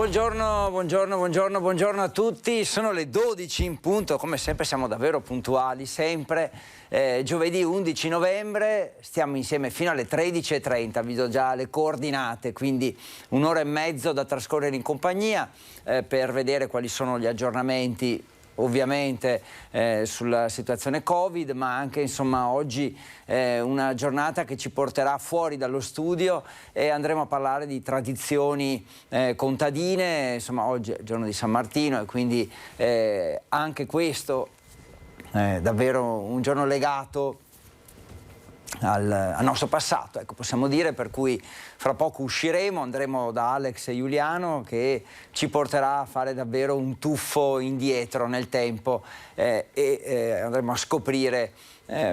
Buongiorno a tutti. Sono le 12 in punto, come sempre siamo davvero puntuali, sempre. Giovedì 11 novembre, stiamo insieme fino alle 13:30, vi do già le coordinate, quindi un'ora e mezzo da trascorrere in compagnia per vedere quali sono gli aggiornamenti ovviamente sulla situazione Covid, ma anche insomma oggi una giornata che ci porterà fuori dallo studio e andremo a parlare di tradizioni contadine. Insomma, oggi è il giorno di San Martino e quindi anche questo è davvero un giorno legato al nostro passato, ecco, possiamo dire, per cui fra poco usciremo, andremo da Alex e Giuliano che ci porterà a fare davvero un tuffo indietro nel tempo e andremo a scoprire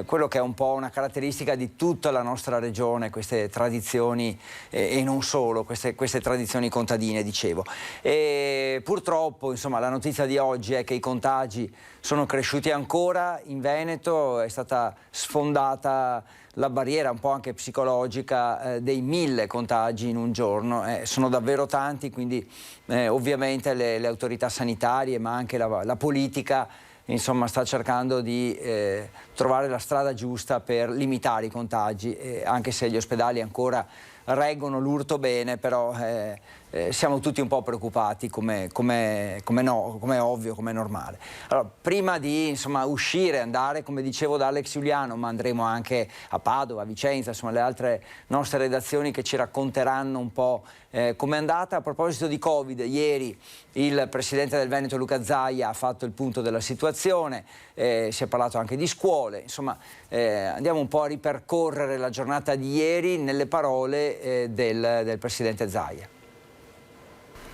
quello che è un po' una caratteristica di tutta la nostra regione, queste tradizioni e non solo, queste tradizioni contadine, dicevo. E purtroppo, insomma, la notizia di oggi è che i contagi sono cresciuti ancora in Veneto, è stata sfondata la barriera un po' anche psicologica dei 1000 contagi in un giorno. Sono davvero tanti, quindi ovviamente le autorità sanitarie ma anche la politica insomma sta cercando di trovare la strada giusta per limitare i contagi, anche se gli ospedali ancora reggono l'urto bene, però siamo tutti un po' preoccupati, come ovvio, come normale. Allora, prima di insomma uscire, andare, come dicevo, da Alex Giuliano, ma andremo anche a Padova, a Vicenza, insomma le altre nostre redazioni che ci racconteranno un po' com'è andata. A proposito di Covid, ieri il presidente del Veneto Luca Zaia ha fatto il punto della situazione, si è parlato anche di scuole, insomma andiamo un po' a ripercorrere la giornata di ieri nelle parole del presidente Zaia.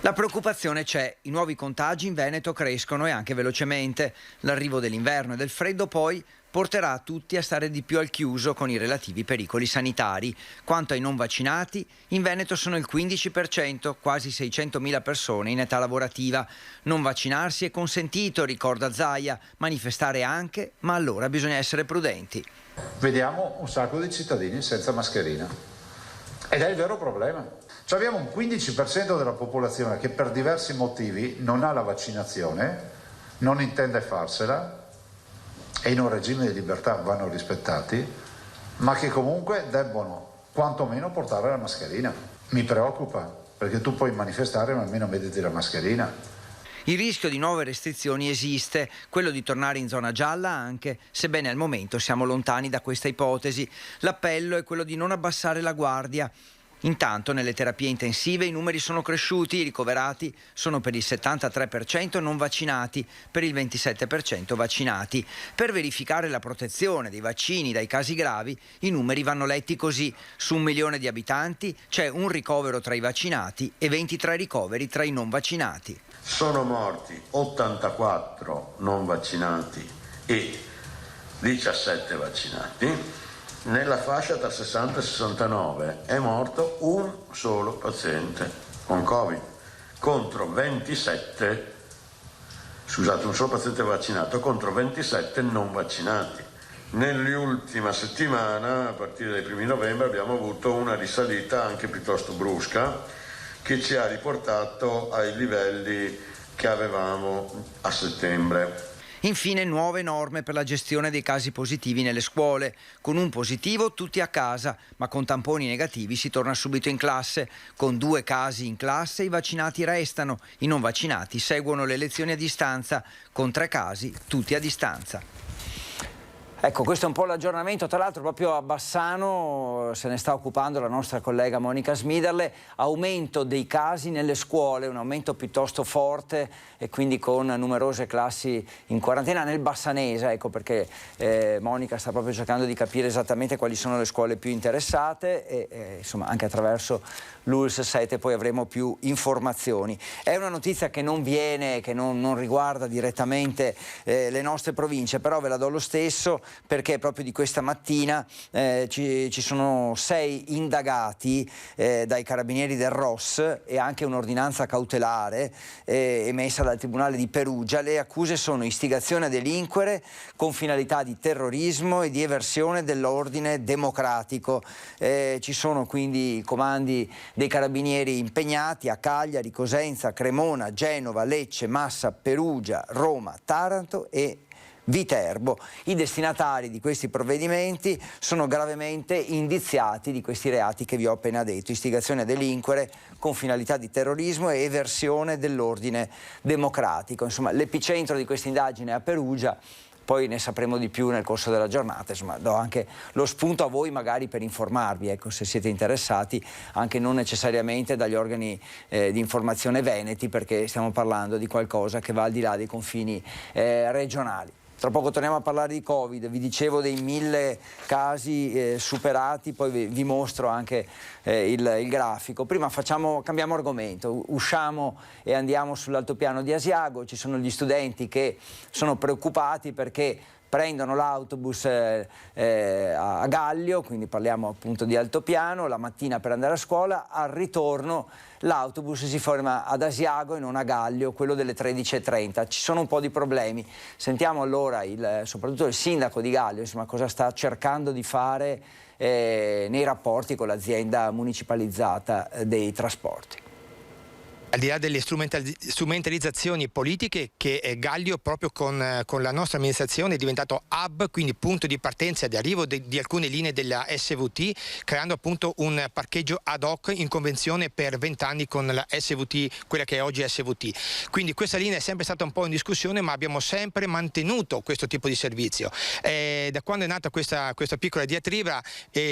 La preoccupazione c'è, i nuovi contagi in Veneto crescono e anche velocemente. L'arrivo dell'inverno e del freddo poi porterà tutti a stare di più al chiuso con i relativi pericoli sanitari. Quanto ai non vaccinati, in Veneto sono il 15%, quasi 600.000 persone in età lavorativa. Non vaccinarsi è consentito, ricorda Zaia, manifestare anche, ma allora bisogna essere prudenti. Vediamo un sacco di cittadini senza mascherina ed è il vero problema. Cioè abbiamo un 15% della popolazione che per diversi motivi non ha la vaccinazione, non intende farsela e in un regime di libertà vanno rispettati, ma che comunque debbono quantomeno portare la mascherina. Mi preoccupa, perché tu puoi manifestare ma almeno mettiti la mascherina. Il rischio di nuove restrizioni esiste, quello di tornare in zona gialla anche, sebbene al momento siamo lontani da questa ipotesi. L'appello è quello di non abbassare la guardia. Intanto nelle terapie intensive i numeri sono cresciuti, i ricoverati sono per il 73% non vaccinati, per il 27% vaccinati. Per verificare la protezione dei vaccini dai casi gravi, i numeri vanno letti così: su 1 milione di abitanti c'è un ricovero tra i vaccinati e 23 ricoveri tra i non vaccinati. Sono morti 84 non vaccinati e 17 vaccinati. Nella fascia tra 60 e 69 è morto un solo paziente con Covid, contro 27, scusate, un solo paziente vaccinato contro 27 non vaccinati. Nell'ultima settimana, a partire dai primi novembre, abbiamo avuto una risalita anche piuttosto brusca che ci ha riportato ai livelli che avevamo a settembre. Infine nuove norme per la gestione dei casi positivi nelle scuole. Con un positivo tutti a casa, ma con tamponi negativi si torna subito in classe. Con 2 casi in classe i vaccinati restano, i non vaccinati seguono le lezioni a distanza. Con 3 casi tutti a distanza. Ecco, questo è un po' l'aggiornamento. Tra l'altro proprio a Bassano se ne sta occupando la nostra collega Monica Smiderle. Aumento dei casi nelle scuole, un aumento piuttosto forte e quindi con numerose classi in quarantena nel Bassanese, ecco perché Monica sta proprio cercando di capire esattamente quali sono le scuole più interessate e insomma anche attraverso l'ULSS 7 poi avremo più informazioni. È una notizia che non viene, che non riguarda direttamente le nostre province, però ve la do lo stesso. perché proprio di questa mattina ci sono 6 indagati dai carabinieri del ROS e anche un'ordinanza cautelare emessa dal Tribunale di Perugia. Le accuse sono istigazione a delinquere con finalità di terrorismo e di eversione dell'ordine democratico. Ci sono quindi i comandi dei carabinieri impegnati a Cagliari, Cosenza, Cremona, Genova, Lecce, Massa, Perugia, Roma, Taranto e Viterbo. I destinatari di questi provvedimenti sono gravemente indiziati di questi reati che vi ho appena detto: istigazione a delinquere con finalità di terrorismo e eversione dell'ordine democratico. Insomma, l'epicentro di questa indagine è a Perugia. Poi ne sapremo di più nel corso della giornata. Insomma, do anche lo spunto a voi magari per informarvi, ecco, se siete interessati, anche non necessariamente dagli organi di informazione veneti, perché stiamo parlando di qualcosa che va al di là dei confini regionali. Tra poco torniamo a parlare di Covid, vi dicevo dei 1000 casi superati, poi vi mostro anche il grafico. Prima cambiamo argomento, usciamo e andiamo sull'altopiano di Asiago. Ci sono gli studenti che sono preoccupati perché prendono l'autobus a Gallio, quindi parliamo appunto di altopiano, la mattina per andare a scuola. Al ritorno l'autobus si ferma ad Asiago e non a Gallio, quello delle 13:30. Ci sono un po' di problemi. Sentiamo allora soprattutto il sindaco di Gallio, insomma, cosa sta cercando di fare nei rapporti con l'azienda municipalizzata dei trasporti. Al di là delle strumentalizzazioni politiche, che Gallio proprio con la nostra amministrazione è diventato hub, quindi punto di partenza e di arrivo di alcune linee della SVT, creando appunto un parcheggio ad hoc in convenzione per 20 anni con la SVT, quella che è oggi SVT. Quindi questa linea è sempre stata un po' in discussione, ma abbiamo sempre mantenuto questo tipo di servizio. Da quando è nata questa piccola diatriba,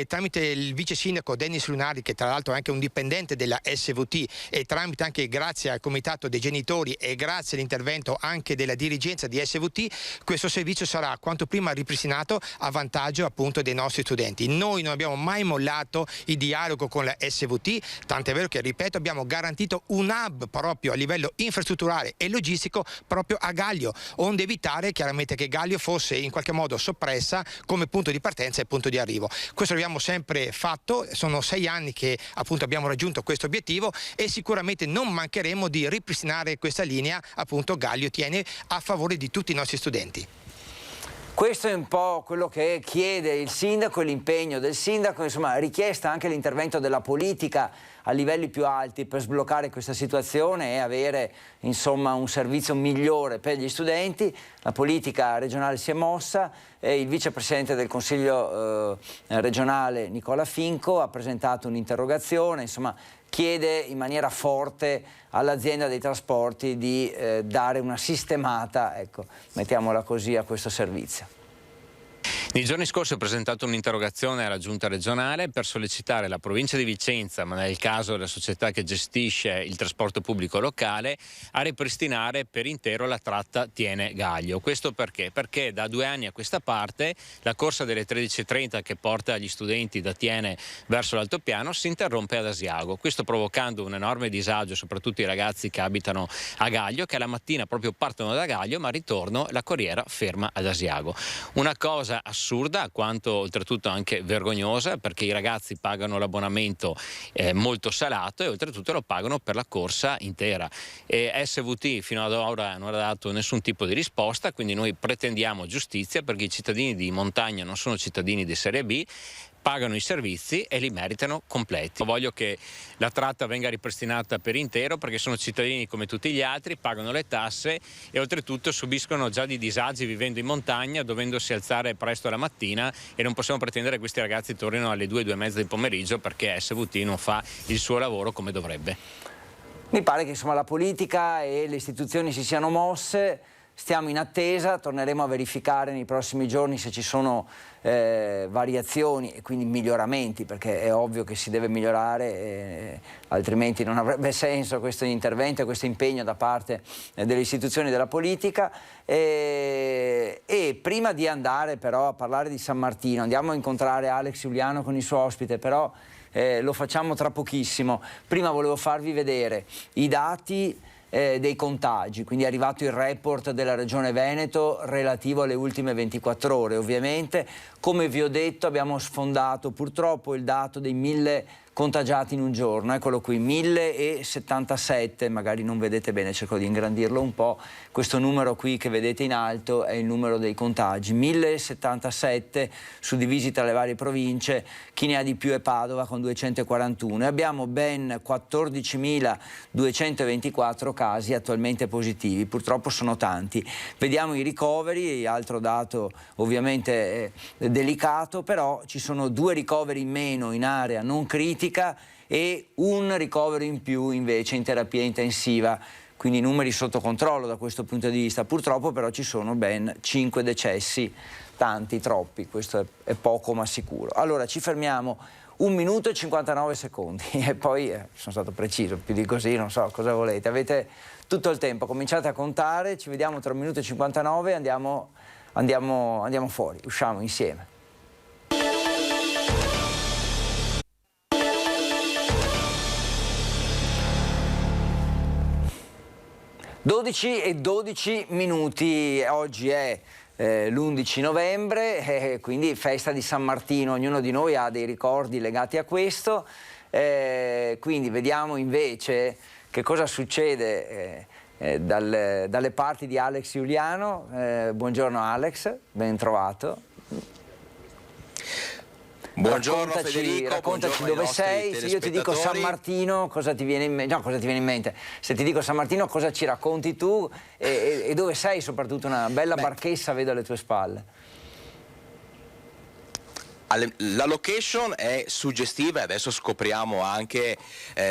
tramite il vice sindaco Dennis Lunari, che tra l'altro è anche un dipendente della SVT, e tramite anche grazie al comitato dei genitori e grazie all'intervento anche della dirigenza di SVT, questo servizio sarà quanto prima ripristinato a vantaggio appunto dei nostri studenti. Noi non abbiamo mai mollato il dialogo con la SVT, tant'è vero che, ripeto, abbiamo garantito un hub proprio a livello infrastrutturale e logistico proprio a Gallio, onde evitare chiaramente che Gallio fosse in qualche modo soppressa come punto di partenza e punto di arrivo. Questo l'abbiamo sempre fatto, sono 6 anni che appunto abbiamo raggiunto questo obiettivo e sicuramente non mancheremo di ripristinare questa linea. Appunto Gallio tiene a favore di tutti i nostri studenti. Questo è un po' quello che chiede il sindaco e l'impegno del sindaco, insomma, richiesta anche l'intervento della politica a livelli più alti per sbloccare questa situazione e avere, insomma, un servizio migliore per gli studenti. La politica regionale si è mossa e il vicepresidente del Consiglio regionale Nicola Finco ha presentato un'interrogazione, insomma, chiede in maniera forte all'azienda dei trasporti di dare una sistemata, ecco, mettiamola così, a questo servizio. Nei giorni scorsi ho presentato un'interrogazione alla Giunta regionale per sollecitare la provincia di Vicenza, ma nel caso la società che gestisce il trasporto pubblico locale, a ripristinare per intero la tratta Tiene-Gaglio. Questo perché? Perché da 2 anni a questa parte la corsa delle 13:30 che porta gli studenti da Tiene verso l'altopiano si interrompe ad Asiago, questo provocando un enorme disagio soprattutto ai ragazzi che abitano a Gaglio, che alla mattina proprio partono da Gaglio ma ritorno la corriera ferma ad Asiago. Una cosa assurda, quanto oltretutto anche vergognosa, perché i ragazzi pagano l'abbonamento molto salato e oltretutto lo pagano per la corsa intera. E SVT fino ad ora non ha dato nessun tipo di risposta, quindi noi pretendiamo giustizia, perché i cittadini di montagna non sono cittadini di serie B, pagano i servizi e li meritano completi. Voglio che la tratta venga ripristinata per intero, perché sono cittadini come tutti gli altri, pagano le tasse e oltretutto subiscono già di disagi vivendo in montagna, dovendosi alzare presto la mattina, e non possiamo pretendere che questi ragazzi tornino alle 2:30 del pomeriggio perché SVT non fa il suo lavoro come dovrebbe. Mi pare che, insomma, la politica e le istituzioni si siano mosse. Stiamo in attesa, torneremo a verificare nei prossimi giorni se ci sono variazioni e quindi miglioramenti, perché è ovvio che si deve migliorare, altrimenti non avrebbe senso questo intervento e questo impegno da parte delle istituzioni e della politica. E prima di andare però a parlare di San Martino, andiamo a incontrare Alex Giuliano con il suo ospite, però lo facciamo tra pochissimo. Prima volevo farvi vedere i dati dei contagi, quindi è arrivato il report della Regione Veneto relativo alle ultime 24 ore. Ovviamente, come vi ho detto, abbiamo sfondato purtroppo il dato dei 1000 contagiati in un giorno, eccolo qui, 1077, magari non vedete bene, cerco di ingrandirlo un po', questo numero qui che vedete in alto è il numero dei contagi, 1077 suddivisi tra le varie province, chi ne ha di più è Padova con 241 e abbiamo ben 14.224 casi attualmente positivi, purtroppo sono tanti. Vediamo i ricoveri, altro dato ovviamente delicato, però ci sono 2 ricoveri in meno in area non critica e un ricovero in più invece in terapia intensiva, quindi numeri sotto controllo da questo punto di vista. Purtroppo però ci sono ben 5 decessi, tanti, troppi, questo è poco ma sicuro. Allora ci fermiamo 1 minuto e 59 secondi e poi sono stato preciso, più di così non so cosa volete, avete tutto il tempo, cominciate a contare, ci vediamo tra 1 minuto e 59 e andiamo fuori, usciamo insieme. 12 e 12 minuti, oggi è l'11 novembre, quindi festa di San Martino, ognuno di noi ha dei ricordi legati a questo, quindi vediamo invece che cosa succede dalle parti di Alex Giuliano. Buongiorno Alex, ben trovato. Buongiorno Federico, raccontaci dove sei. Se io ti dico San Martino, cosa ti viene in mente? No, cosa ti viene in mente? Se ti dico San Martino, cosa ci racconti tu e dove sei? Soprattutto una bella barchessa vedo alle tue spalle. La location è suggestiva e adesso scopriamo anche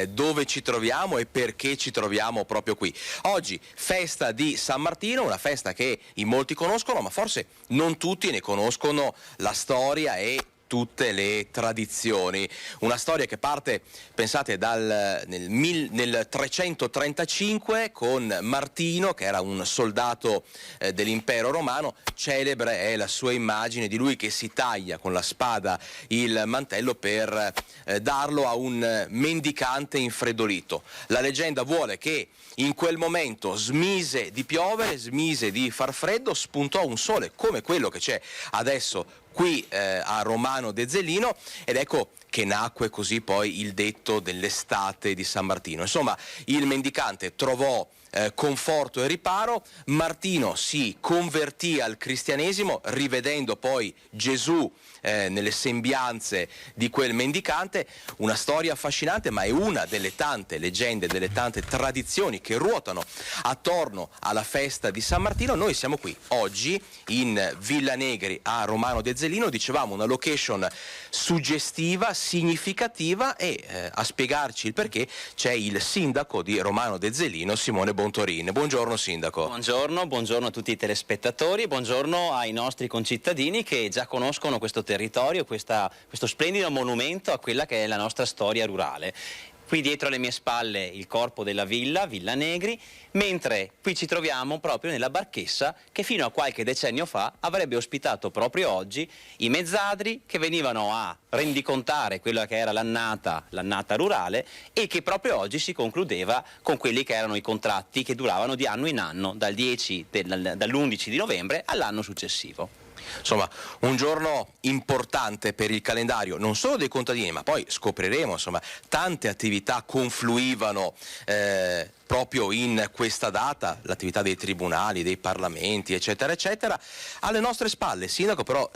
dove ci troviamo e perché ci troviamo proprio qui. Oggi festa di San Martino, una festa che in molti conoscono, ma forse non tutti ne conoscono la storia e tutte le tradizioni. Una storia che parte, pensate, nel 335 con Martino, che era un soldato dell'impero romano. Celebre è la sua immagine di lui che si taglia con la spada il mantello per darlo a un mendicante infreddolito. La leggenda vuole che in quel momento smise di piovere, smise di far freddo, spuntò un sole come quello che c'è adesso qui a Romano d'Ezzelino, ed ecco che nacque così poi il detto dell'estate di San Martino. Insomma, il mendicante trovò conforto e riparo, Martino si convertì al cristianesimo rivedendo poi Gesù nelle sembianze di quel mendicante. Una storia affascinante, ma è una delle tante leggende, delle tante tradizioni che ruotano attorno alla festa di San Martino. Noi siamo qui oggi in Villa Negri a Romano d'Ezzelino, dicevamo una location suggestiva, significativa, e a spiegarci il perché c'è il sindaco di Romano d'Ezzelino, Simone Bontorin. Buongiorno sindaco. Buongiorno a tutti i telespettatori, buongiorno ai nostri concittadini che già conoscono questo territorio, questo splendido monumento a quella che è la nostra storia rurale. Qui dietro alle mie spalle il corpo della Villa Negri, mentre qui ci troviamo proprio nella barchessa che fino a qualche decennio fa avrebbe ospitato proprio oggi i mezzadri che venivano a rendicontare quella che era l'annata rurale e che proprio oggi si concludeva con quelli che erano i contratti che duravano di anno in anno, dall'11 di novembre all'anno successivo. Insomma, un giorno importante per il calendario non solo dei contadini, ma poi scopriremo, insomma, tante attività confluivano proprio in questa data, l'attività dei tribunali, dei parlamenti, eccetera, eccetera. Alle nostre spalle, sindaco, però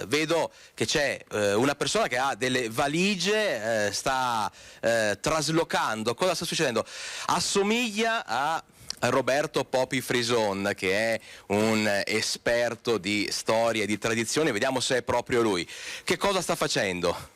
vedo che c'è una persona che ha delle valigie, sta traslocando. Cosa sta succedendo? Assomiglia a Roberto Popi Frison, che è un esperto di storia e di tradizione. Vediamo se è proprio lui. Che cosa sta facendo?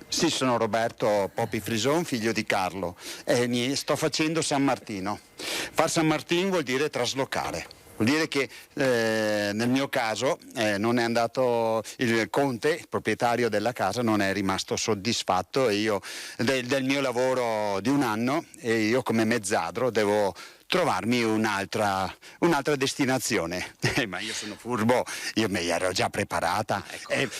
Sì, sono Roberto Popi Frison, figlio di Carlo, e sto facendo San Martino. Far San Martino vuol dire traslocare. Vuol dire che nel mio caso non è andato il conte, il proprietario della casa, non è rimasto soddisfatto del mio lavoro di un anno, e io come mezzadro devo trovarmi un'altra destinazione. Ma io sono furbo, io mi ero già preparata,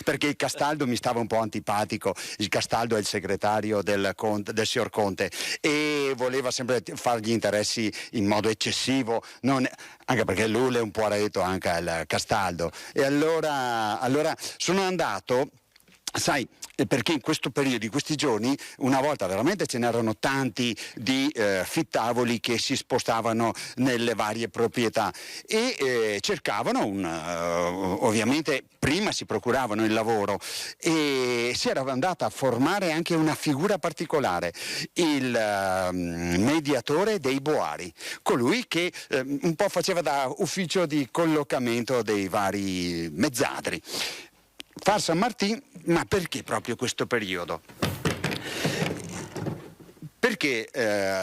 perché il Castaldo mi stava un po' antipatico. Il Castaldo è il segretario del signor Conte e voleva sempre fare gli interessi in modo eccessivo, anche perché lui è un po' aretto anche al Castaldo. E allora sono andato, sai, perché in questo periodo, in questi giorni, una volta veramente ce n'erano tanti di fittavoli che si spostavano nelle varie proprietà e cercavano ovviamente prima si procuravano il lavoro e si era andata a formare anche una figura particolare, il mediatore dei boari, colui che un po' faceva da ufficio di collocamento dei vari mezzadri. Far San Martin, ma perché proprio questo periodo? Perché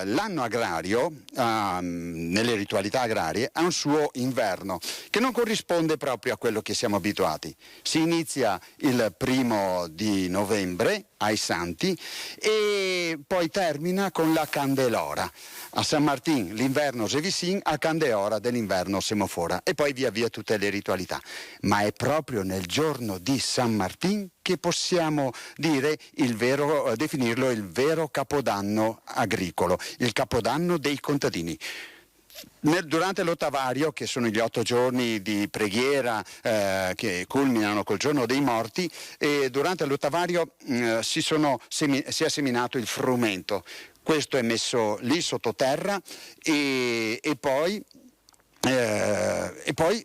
l'anno agrario, nelle ritualità agrarie, ha un suo inverno che non corrisponde proprio a quello che siamo abituati. Si inizia il 1° di novembre ai Santi e poi termina con la Candelora. A San Martin l'inverno Sevisin, a Candelora dell'inverno Semofora e poi via via tutte le ritualità. Ma è proprio nel giorno di San Martin che possiamo dire definirlo il vero capodanno agricolo, il capodanno dei contadini. Durante l'ottavario, che sono gli 8 giorni di preghiera che culminano col giorno dei morti, e durante l'ottavario si è seminato il frumento. Questo è messo lì sottoterra e poi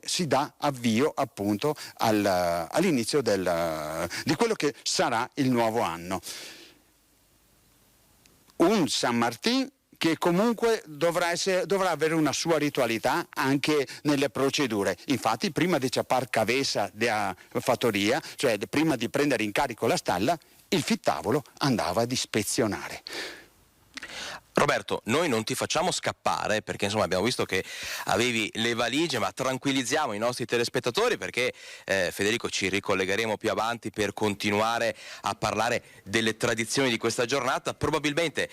si dà avvio appunto all'inizio di quello che sarà il nuovo anno. Un San Martin che comunque dovrà avere una sua ritualità anche nelle procedure. Infatti prima di ciappar cavesa della fattoria, cioè prima di prendere in carico la stalla, il fittavolo andava ad ispezionare. Roberto, noi non ti facciamo scappare perché insomma abbiamo visto che avevi le valigie, ma tranquillizziamo i nostri telespettatori perché Federico ci ricollegheremo più avanti per continuare a parlare delle tradizioni di questa giornata. Probabilmente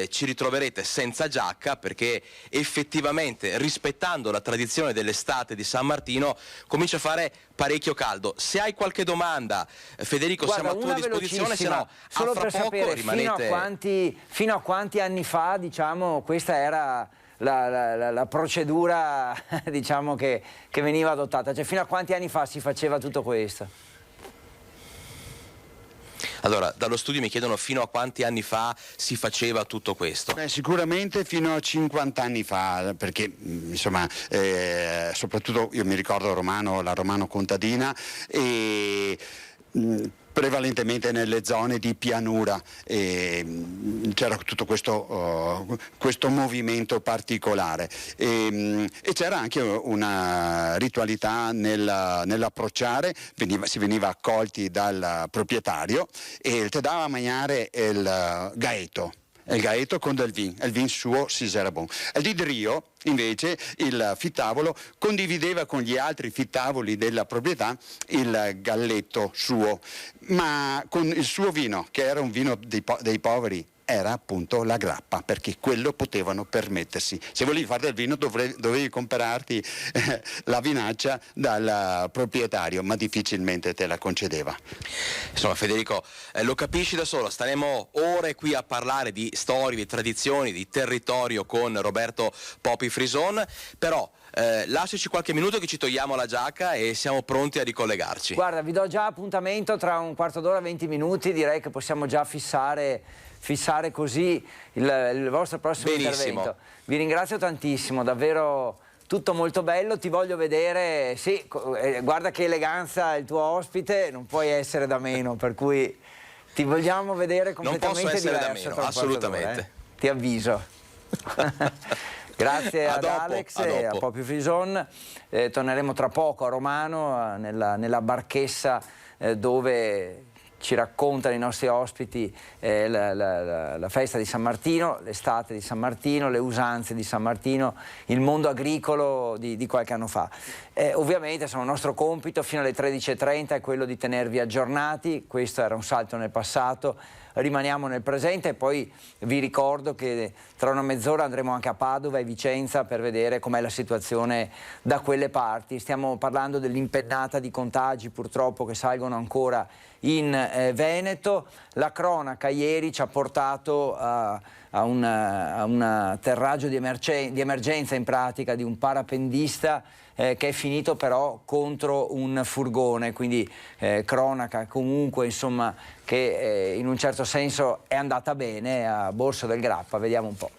ci ritroverete senza giacca perché effettivamente rispettando la tradizione dell'estate di San Martino comincia a fare parecchio caldo. Se hai qualche domanda, Federico, guarda, siamo a tua disposizione, se no solo fra per poco sapere rimanete... fino a quanti anni fa, diciamo, questa era la procedura diciamo che veniva adottata, cioè fino a quanti anni fa si faceva tutto questo? Allora, dallo studio mi chiedono fino a quanti anni fa si faceva tutto questo? Sicuramente fino a 50 anni fa, perché insomma, soprattutto io mi ricordo la Romano contadina e prevalentemente nelle zone di pianura c'era tutto questo movimento particolare e c'era anche una ritualità nell'approcciare, si veniva accolti dal proprietario e ti dava a mangiare il gaeto con del vin, il vin suo si era buono. E di Drio invece il fittavolo condivideva con gli altri fittavoli della proprietà il galletto suo, ma con il suo vino, che era un vino dei poveri, era appunto la grappa, perché quello potevano permettersi. Se volevi fare del vino dovevi comprarti la vinaccia dal proprietario, ma difficilmente te la concedeva. Insomma, Federico, lo capisci da solo, staremo ore qui a parlare di storie, di tradizioni, di territorio con Roberto Popi Frison, però lasciaci qualche minuto che ci togliamo la giacca e siamo pronti a ricollegarci. Guarda, vi do già appuntamento tra un quarto d'ora, 20 minuti, direi che possiamo già fissare così il vostro prossimo intervento. Vi ringrazio tantissimo, davvero tutto molto bello, ti voglio vedere, sì, guarda che eleganza il tuo ospite, non puoi essere da meno, per cui ti vogliamo vedere completamente diverso. Non posso essere da meno, assolutamente. Ti avviso. Grazie ad Alex e a Popi Frison, torneremo tra poco a Romano, nella barchessa dove ci raccontano i nostri ospiti la festa di San Martino, l'estate di San Martino, le usanze di San Martino, il mondo agricolo di qualche anno fa. Ovviamente il nostro compito fino alle 13:30 è quello di tenervi aggiornati. Questo era un salto nel passato, rimaniamo nel presente e poi vi ricordo che tra una mezz'ora andremo anche a Padova e Vicenza per vedere com'è la situazione da quelle parti. Stiamo parlando dell'impennata di contagi purtroppo che salgono ancora in Veneto. La cronaca ieri ci ha portato a un atterraggio di emergenza in pratica di un parapendista che è finito però contro un furgone, quindi cronaca comunque insomma che in un certo senso è andata bene a Borso del Grappa. Vediamo un po'.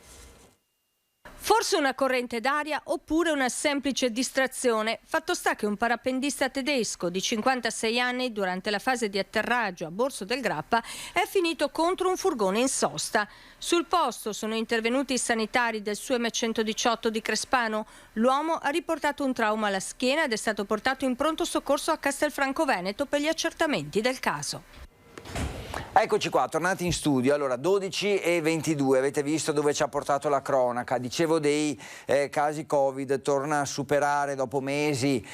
Forse una corrente d'aria oppure una semplice distrazione. Fatto sta che un parapendista tedesco di 56 anni durante la fase di atterraggio a Borso del Grappa è finito contro un furgone in sosta. Sul posto sono intervenuti i sanitari del SUEM 118 di Crespano. L'uomo ha riportato un trauma alla schiena ed è stato portato in pronto soccorso a Castelfranco Veneto per gli accertamenti del caso. Eccoci qua, tornati in studio. Allora, 12:22, avete visto dove ci ha portato la cronaca. Dicevo dei casi Covid, torna a superare dopo mesi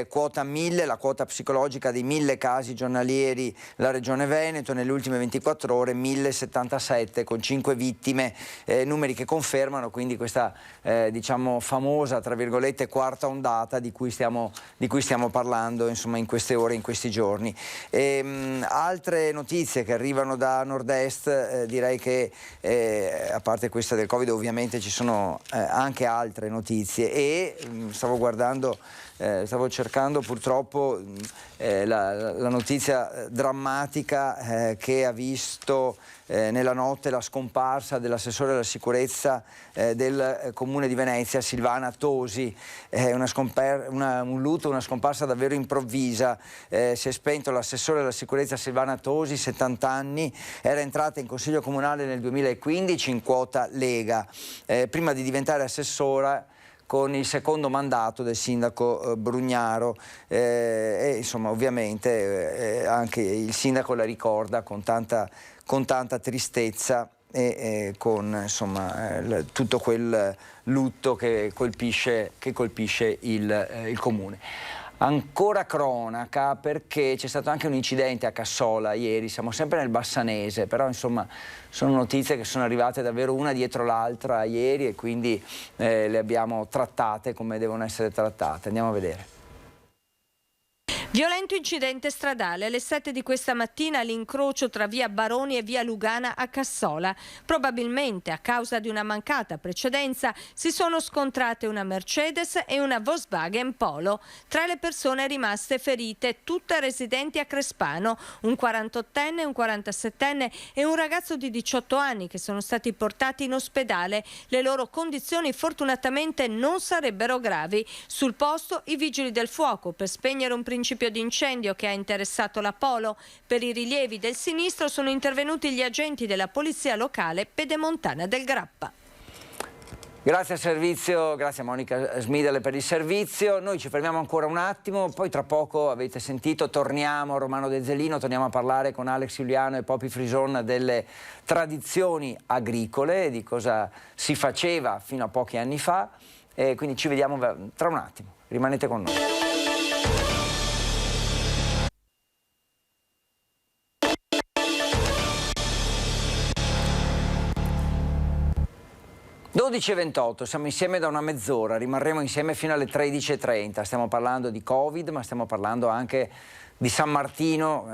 quota 1000, la quota psicologica dei 1000 casi giornalieri la Regione Veneto. Nelle ultime 24 ore 1077 con 5 vittime, numeri che confermano quindi questa diciamo famosa, tra virgolette, quarta ondata di cui stiamo parlando insomma in queste ore, in questi giorni. Altre notizie che arrivano da nord-est, direi che a parte questa del Covid ovviamente ci sono anche altre notizie e stavo cercando purtroppo la notizia drammatica che ha visto nella notte la scomparsa dell'assessore alla sicurezza del Comune di Venezia, Silvana Tosi. Un lutto, una scomparsa davvero improvvisa. Si è spento l'assessore alla sicurezza Silvana Tosi, 70 anni, era entrata in Consiglio Comunale nel 2015 in quota Lega, prima di diventare assessora con il secondo mandato del sindaco Brugnaro e insomma ovviamente anche il sindaco la ricorda con tanta tristezza e con insomma tutto quel lutto che colpisce il comune. Ancora cronaca perché c'è stato anche un incidente a Cassola ieri, siamo sempre nel Bassanese, però insomma sono notizie che sono arrivate davvero una dietro l'altra ieri e quindi le abbiamo trattate come devono essere trattate. Andiamo a vedere. Violento incidente stradale alle 7 di questa mattina all'incrocio tra via Baroni e via Lugana a Cassola. Probabilmente a causa di una mancata precedenza si sono scontrate una Mercedes e una Volkswagen Polo. Tra le persone rimaste ferite, tutte residenti a Crespano, un 48enne, un 47enne e un ragazzo di 18 anni che sono stati portati in ospedale. Le loro condizioni fortunatamente non sarebbero gravi. Sul posto i vigili del fuoco per spegnere un principio di incendio che ha interessato la Polo. Per i rilievi del sinistro sono intervenuti gli agenti della polizia locale pedemontana del Grappa. Grazie al servizio, grazie a Monica Smidale per il servizio. Noi ci fermiamo ancora un attimo, poi tra poco avete sentito torniamo a Romano De Zelino, torniamo a parlare con Alex Giuliano e Poppy Frison delle tradizioni agricole, di cosa si faceva fino a pochi anni fa e quindi ci vediamo tra un attimo. Rimanete con noi. 12:28, siamo insieme da una mezz'ora, rimarremo insieme fino alle 13:30. Stiamo parlando di Covid, ma stiamo parlando anche di San Martino.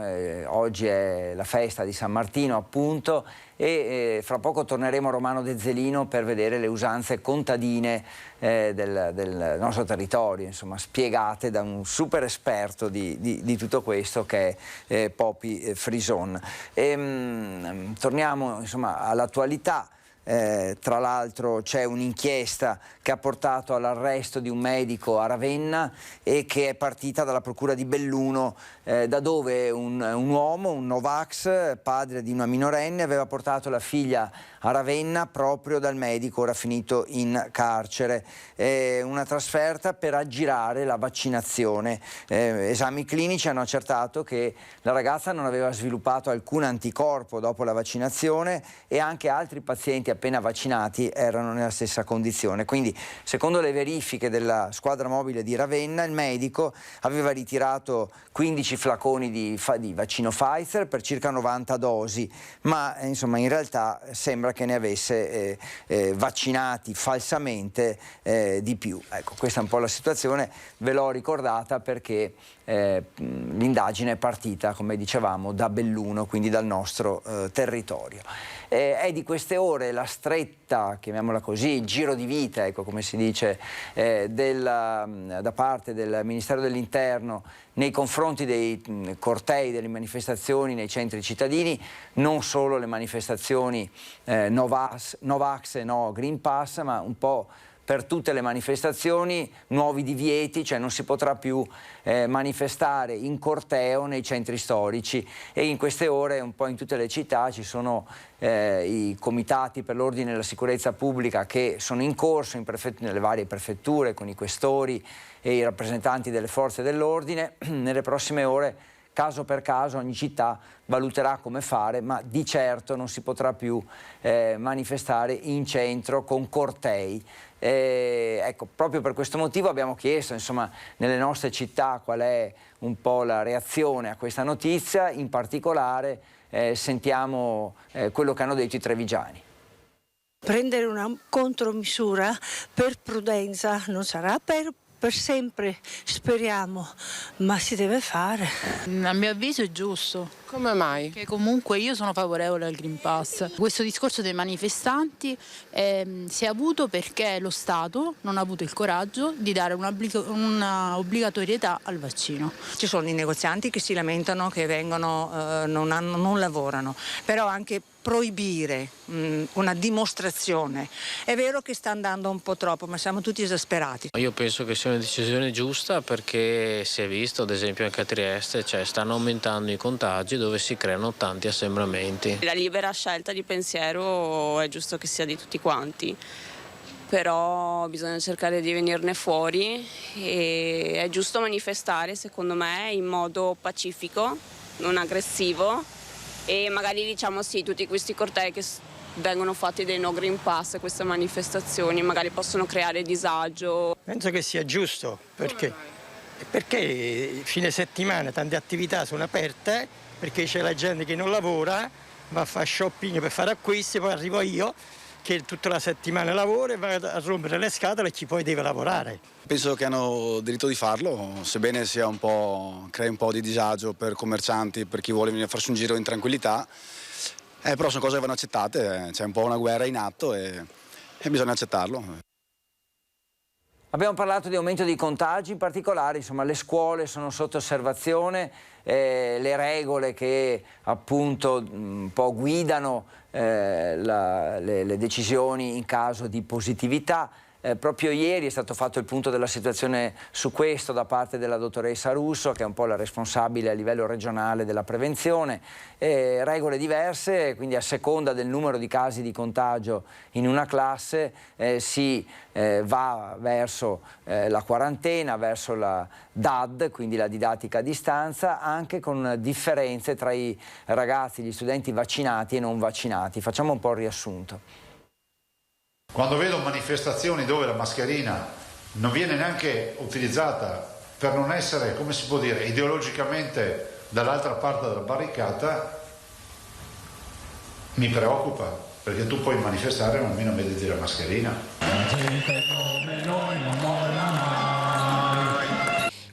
Oggi è la festa di San Martino, appunto, e fra poco torneremo a Romano De Zelino per vedere le usanze contadine del nostro territorio, insomma, spiegate da un super esperto di tutto questo che è Poppy Frison. Torniamo insomma all'attualità. Tra l'altro c'è un'inchiesta che ha portato all'arresto di un medico a Ravenna e che è partita dalla procura di Belluno, da dove un uomo, un Novax, padre di una minorenne, aveva portato la figlia a Ravenna proprio dal medico ora finito in carcere. Una trasferta per aggirare la vaccinazione. Esami clinici hanno accertato che la ragazza non aveva sviluppato alcun anticorpo dopo la vaccinazione e anche altri pazienti appena vaccinati erano nella stessa condizione. Quindi, secondo le verifiche della squadra mobile di Ravenna, il medico aveva ritirato 15 flaconi di vaccino Pfizer per circa 90 dosi, ma insomma in realtà sembra che ne avesse vaccinati falsamente di più. Ecco, questa è un po' la situazione, ve l'ho ricordata perché l'indagine è partita, come dicevamo, da Belluno, quindi dal nostro territorio. È di queste ore la stretta, chiamiamola così, il giro di vita, ecco come si dice, da parte del Ministero dell'Interno nei confronti dei cortei, delle manifestazioni nei centri cittadini, non solo le manifestazioni Novax e no Green Pass, ma un po' per tutte le manifestazioni, nuovi divieti, cioè non si potrà più manifestare in corteo nei centri storici, e in queste ore un po' in tutte le città ci sono i comitati per l'ordine e la sicurezza pubblica che sono in corso nelle varie prefetture con i questori e i rappresentanti delle forze dell'ordine. Nelle prossime ore, caso per caso, ogni città valuterà come fare, ma di certo non si potrà più manifestare in centro con cortei. Ecco, proprio per questo motivo abbiamo chiesto, insomma, nelle nostre città qual è un po' la reazione a questa notizia. In particolare sentiamo quello che hanno detto i trevigiani. Prendere una contromisura per prudenza, non sarà per sempre, speriamo, ma si deve fare. A mio avviso è giusto. Come mai? Che comunque io sono favorevole al Green Pass. Questo discorso dei manifestanti si è avuto perché lo Stato non ha avuto il coraggio di dare una obbligatorietà al vaccino. Ci sono i negozianti che si lamentano che non lavorano, però anche proibire una dimostrazione. È vero che sta andando un po' troppo, ma siamo tutti esasperati. Io penso che sia una decisione giusta perché si è visto, ad esempio anche a Trieste, stanno aumentando i contagi dove si creano tanti assembramenti. La libera scelta di pensiero è giusto che sia di tutti quanti, però bisogna cercare di venirne fuori e è giusto manifestare, secondo me, in modo pacifico, non aggressivo, e magari diciamo sì, tutti questi cortei che vengono fatti dei no Green Pass, queste manifestazioni magari possono creare disagio. Penso che sia giusto, perché fine settimana tante attività sono aperte, perché c'è la gente che non lavora, va a fare shopping per fare acquisti, poi arrivo io che tutta la settimana lavora e va a rompere le scatole e chi poi deve lavorare. Penso che hanno diritto di farlo, sebbene sia crei un po' di disagio per commercianti, per chi vuole venire a farsi un giro in tranquillità, però sono cose che vanno accettate, c'è un po' una guerra in atto e bisogna accettarlo. Abbiamo parlato di aumento dei contagi, in particolare insomma, le scuole sono sotto osservazione, le regole che appunto un po' guidano le decisioni in caso di positività. Proprio ieri è stato fatto il punto della situazione su questo da parte della dottoressa Russo, che è un po' la responsabile a livello regionale della prevenzione. Regole diverse, quindi a seconda del numero di casi di contagio in una classe si va verso la quarantena, verso la DAD, quindi la didattica a distanza, anche con differenze tra i ragazzi, gli studenti vaccinati e non vaccinati. Facciamo un po' il riassunto. Quando vedo manifestazioni dove la mascherina non viene neanche utilizzata per non essere, come si può dire, ideologicamente dall'altra parte della barricata, mi preoccupa, perché tu puoi manifestare ma almeno mettiti la mascherina.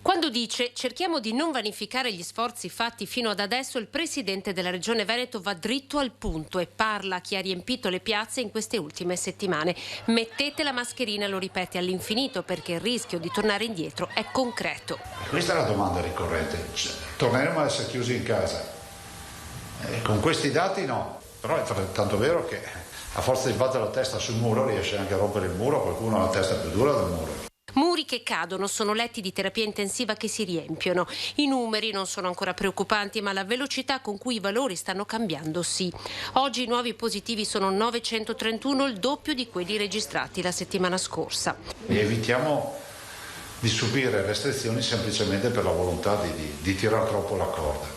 Quando dice cerchiamo di non vanificare gli sforzi fatti fino ad adesso, il presidente della Regione Veneto va dritto al punto e parla a chi ha riempito le piazze in queste ultime settimane. Mettete la mascherina, lo ripete all'infinito, perché il rischio di tornare indietro è concreto. Questa è la domanda ricorrente, torneremo ad essere chiusi in casa? Con questi dati no, però è tanto vero che a forza di battere la testa sul muro riesce anche a rompere il muro, qualcuno ha la testa più dura del muro. Muri che cadono, sono letti di terapia intensiva che si riempiono. I numeri non sono ancora preoccupanti, ma la velocità con cui i valori stanno cambiando sì. Oggi i nuovi positivi sono 931, il doppio di quelli registrati la settimana scorsa. E evitiamo di subire restrizioni semplicemente per la volontà di tirare troppo la corda.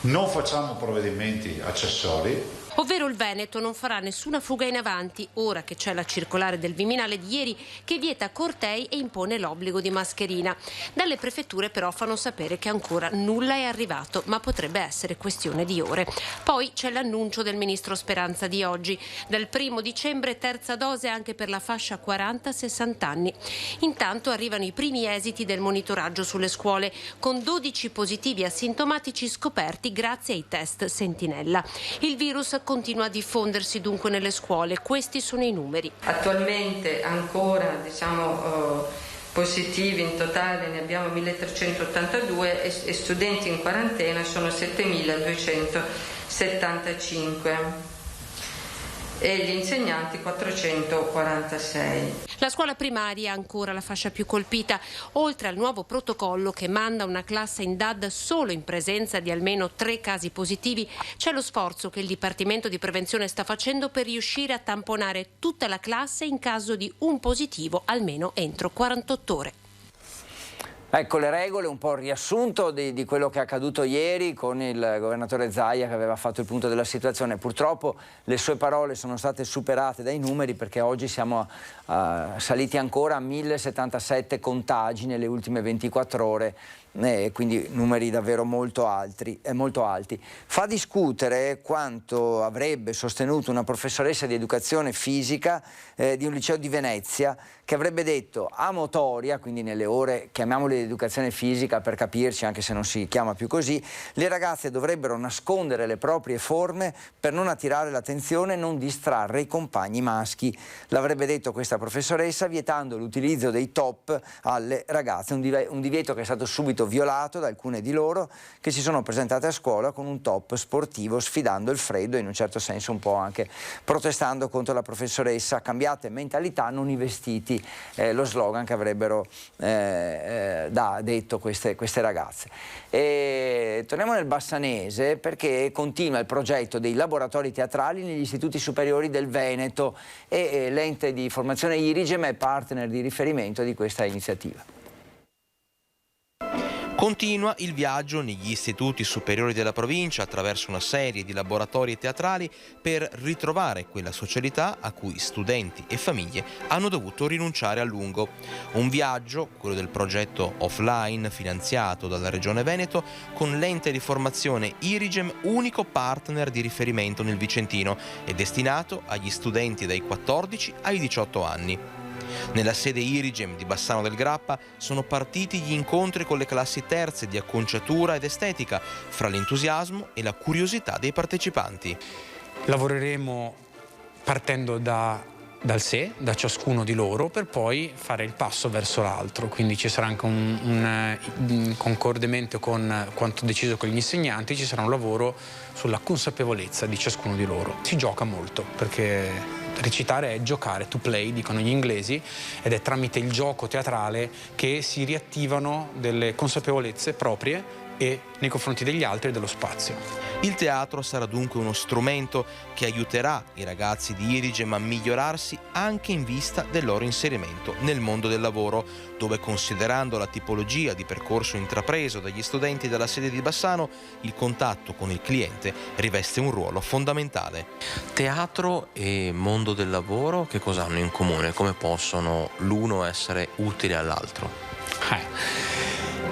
Non facciamo provvedimenti accessori. Ovvero il Veneto non farà nessuna fuga in avanti, ora che c'è la circolare del Viminale di ieri che vieta cortei e impone l'obbligo di mascherina. Dalle prefetture però fanno sapere che ancora nulla è arrivato, ma potrebbe essere questione di ore. Poi c'è l'annuncio del ministro Speranza di oggi. Dal 1° dicembre terza dose anche per la fascia 40-60 anni. Intanto arrivano i primi esiti del monitoraggio sulle scuole, con 12 positivi asintomatici scoperti grazie ai test Sentinella. Il virus continua a diffondersi dunque nelle scuole, questi sono i numeri. Attualmente ancora positivi in totale ne abbiamo 1382 e studenti in quarantena sono 7275 e gli insegnanti 446. La scuola primaria è ancora la fascia più colpita, oltre al nuovo protocollo che manda una classe in DAD solo in presenza di almeno 3 casi positivi. C'è lo sforzo che il Dipartimento di Prevenzione sta facendo per riuscire a tamponare tutta la classe in caso di un positivo almeno entro 48 ore. Ecco le regole, un po' il riassunto di quello che è accaduto ieri con il governatore Zaia che aveva fatto il punto della situazione. Purtroppo le sue parole sono state superate dai numeri perché oggi siamo saliti ancora a 1077 contagi nelle ultime 24 ore. Quindi numeri davvero molto alti. Fa discutere quanto avrebbe sostenuto una professoressa di educazione fisica di un liceo di Venezia che avrebbe detto a motoria, quindi nelle ore, chiamiamole di educazione fisica per capirci anche se non si chiama più così, le ragazze dovrebbero nascondere le proprie forme per non attirare l'attenzione e non distrarre i compagni maschi. L'avrebbe detto questa professoressa vietando l'utilizzo dei top alle ragazze, un divieto che è stato subito violato da alcune di loro che si sono presentate a scuola con un top sportivo sfidando il freddo e in un certo senso un po' anche protestando contro la professoressa. Cambiate mentalità, non i vestiti, lo slogan che avrebbero detto queste ragazze. E torniamo nel Bassanese perché continua il progetto dei laboratori teatrali negli istituti superiori del Veneto e l'ente di formazione Irigem è partner di riferimento di questa iniziativa. Continua il viaggio negli istituti superiori della provincia attraverso una serie di laboratori teatrali per ritrovare quella socialità a cui studenti e famiglie hanno dovuto rinunciare a lungo. Un viaggio, quello del progetto Offline finanziato dalla Regione Veneto, con l'ente di formazione Irigem, unico partner di riferimento nel Vicentino, e destinato agli studenti dai 14 ai 18 anni. Nella sede Irigem di Bassano del Grappa sono partiti gli incontri con le classi terze di acconciatura ed estetica, fra l'entusiasmo e la curiosità dei partecipanti. Lavoreremo partendo dal sé, da ciascuno di loro, per poi fare il passo verso l'altro. Quindi ci sarà anche un concordamento con quanto deciso con gli insegnanti, ci sarà un lavoro sulla consapevolezza di ciascuno di loro. Si gioca molto perché recitare è giocare, to play, dicono gli inglesi, ed è tramite il gioco teatrale che si riattivano delle consapevolezze proprie e nei confronti degli altri e dello spazio. Il teatro sarà dunque uno strumento che aiuterà i ragazzi di Irigem a migliorarsi anche in vista del loro inserimento nel mondo del lavoro, dove, considerando la tipologia di percorso intrapreso dagli studenti della sede di Bassano, il contatto con il cliente riveste un ruolo fondamentale. Teatro e mondo del lavoro che cosa hanno in comune? Come possono l'uno essere utile all'altro?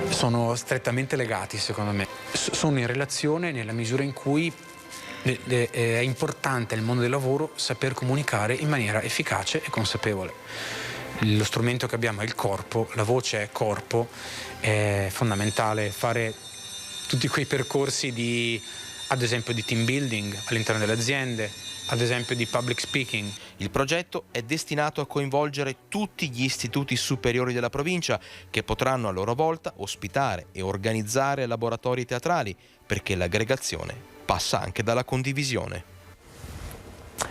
Sono strettamente legati, secondo me. Sono in relazione nella misura in cui è importante nel mondo del lavoro saper comunicare in maniera efficace e consapevole. Lo strumento che abbiamo è il corpo, la voce è corpo, è fondamentale fare tutti quei percorsi ad esempio di team building all'interno delle aziende, ad esempio di public speaking. Il progetto è destinato a coinvolgere tutti gli istituti superiori della provincia, che potranno a loro volta ospitare e organizzare laboratori teatrali, perché l'aggregazione passa anche dalla condivisione.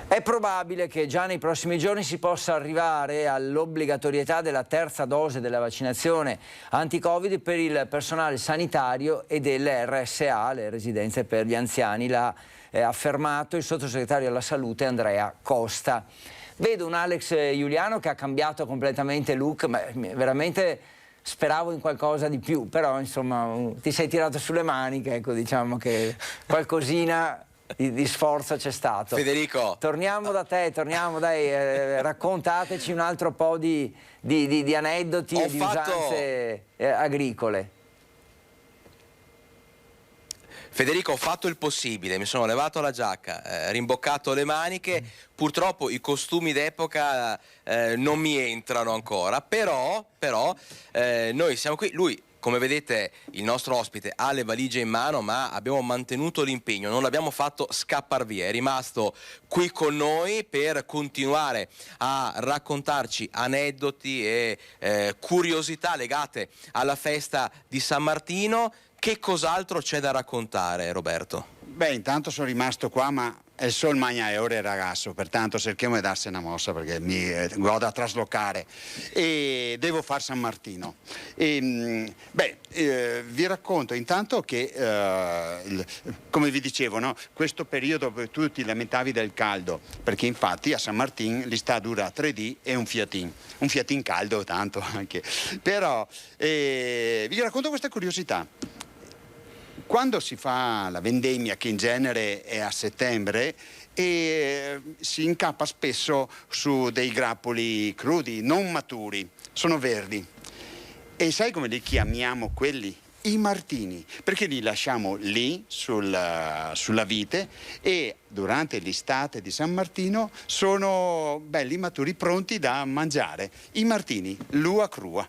È probabile che già nei prossimi giorni si possa arrivare all'obbligatorietà della terza dose della vaccinazione anti-Covid per il personale sanitario e delle RSA, le residenze per gli anziani, l'ha affermato il sottosegretario alla salute Andrea Costa. Vedo un Alex Giuliano che ha cambiato completamente look, ma veramente speravo in qualcosa di più, però insomma ti sei tirato sulle maniche, ecco, diciamo che qualcosina di sforzo c'è stato. Federico, torniamo da te, dai, raccontateci un altro po' di aneddoti e di usanze agricole. Federico, ho fatto il possibile, mi sono levato la giacca, rimboccato le maniche, purtroppo i costumi d'epoca non mi entrano ancora, però noi siamo qui, lui, come vedete, il nostro ospite ha le valigie in mano, ma abbiamo mantenuto l'impegno, non l'abbiamo fatto scappar via, è rimasto qui con noi per continuare a raccontarci aneddoti e curiosità legate alla festa di San Martino. Che cos'altro c'è da raccontare, Roberto? Beh, intanto sono rimasto qua, ma è il sol magna e ore ragazzo, pertanto cerchiamo di darsi una mossa perché mi godo a traslocare e devo fare San Martino. Vi racconto intanto che, come vi dicevo, no, questo periodo tu ti lamentavi del caldo, perché infatti a San Martino l'istà dura 3D e un fiatin caldo tanto anche. Però vi racconto questa curiosità. Quando si fa la vendemmia, che in genere è a settembre, si incappa spesso su dei grappoli crudi, non maturi, sono verdi. E sai come li chiamiamo quelli? I martini, perché li lasciamo lì sulla vite e durante l'estate di San Martino sono belli maturi, pronti da mangiare. I martini, l'ua crua.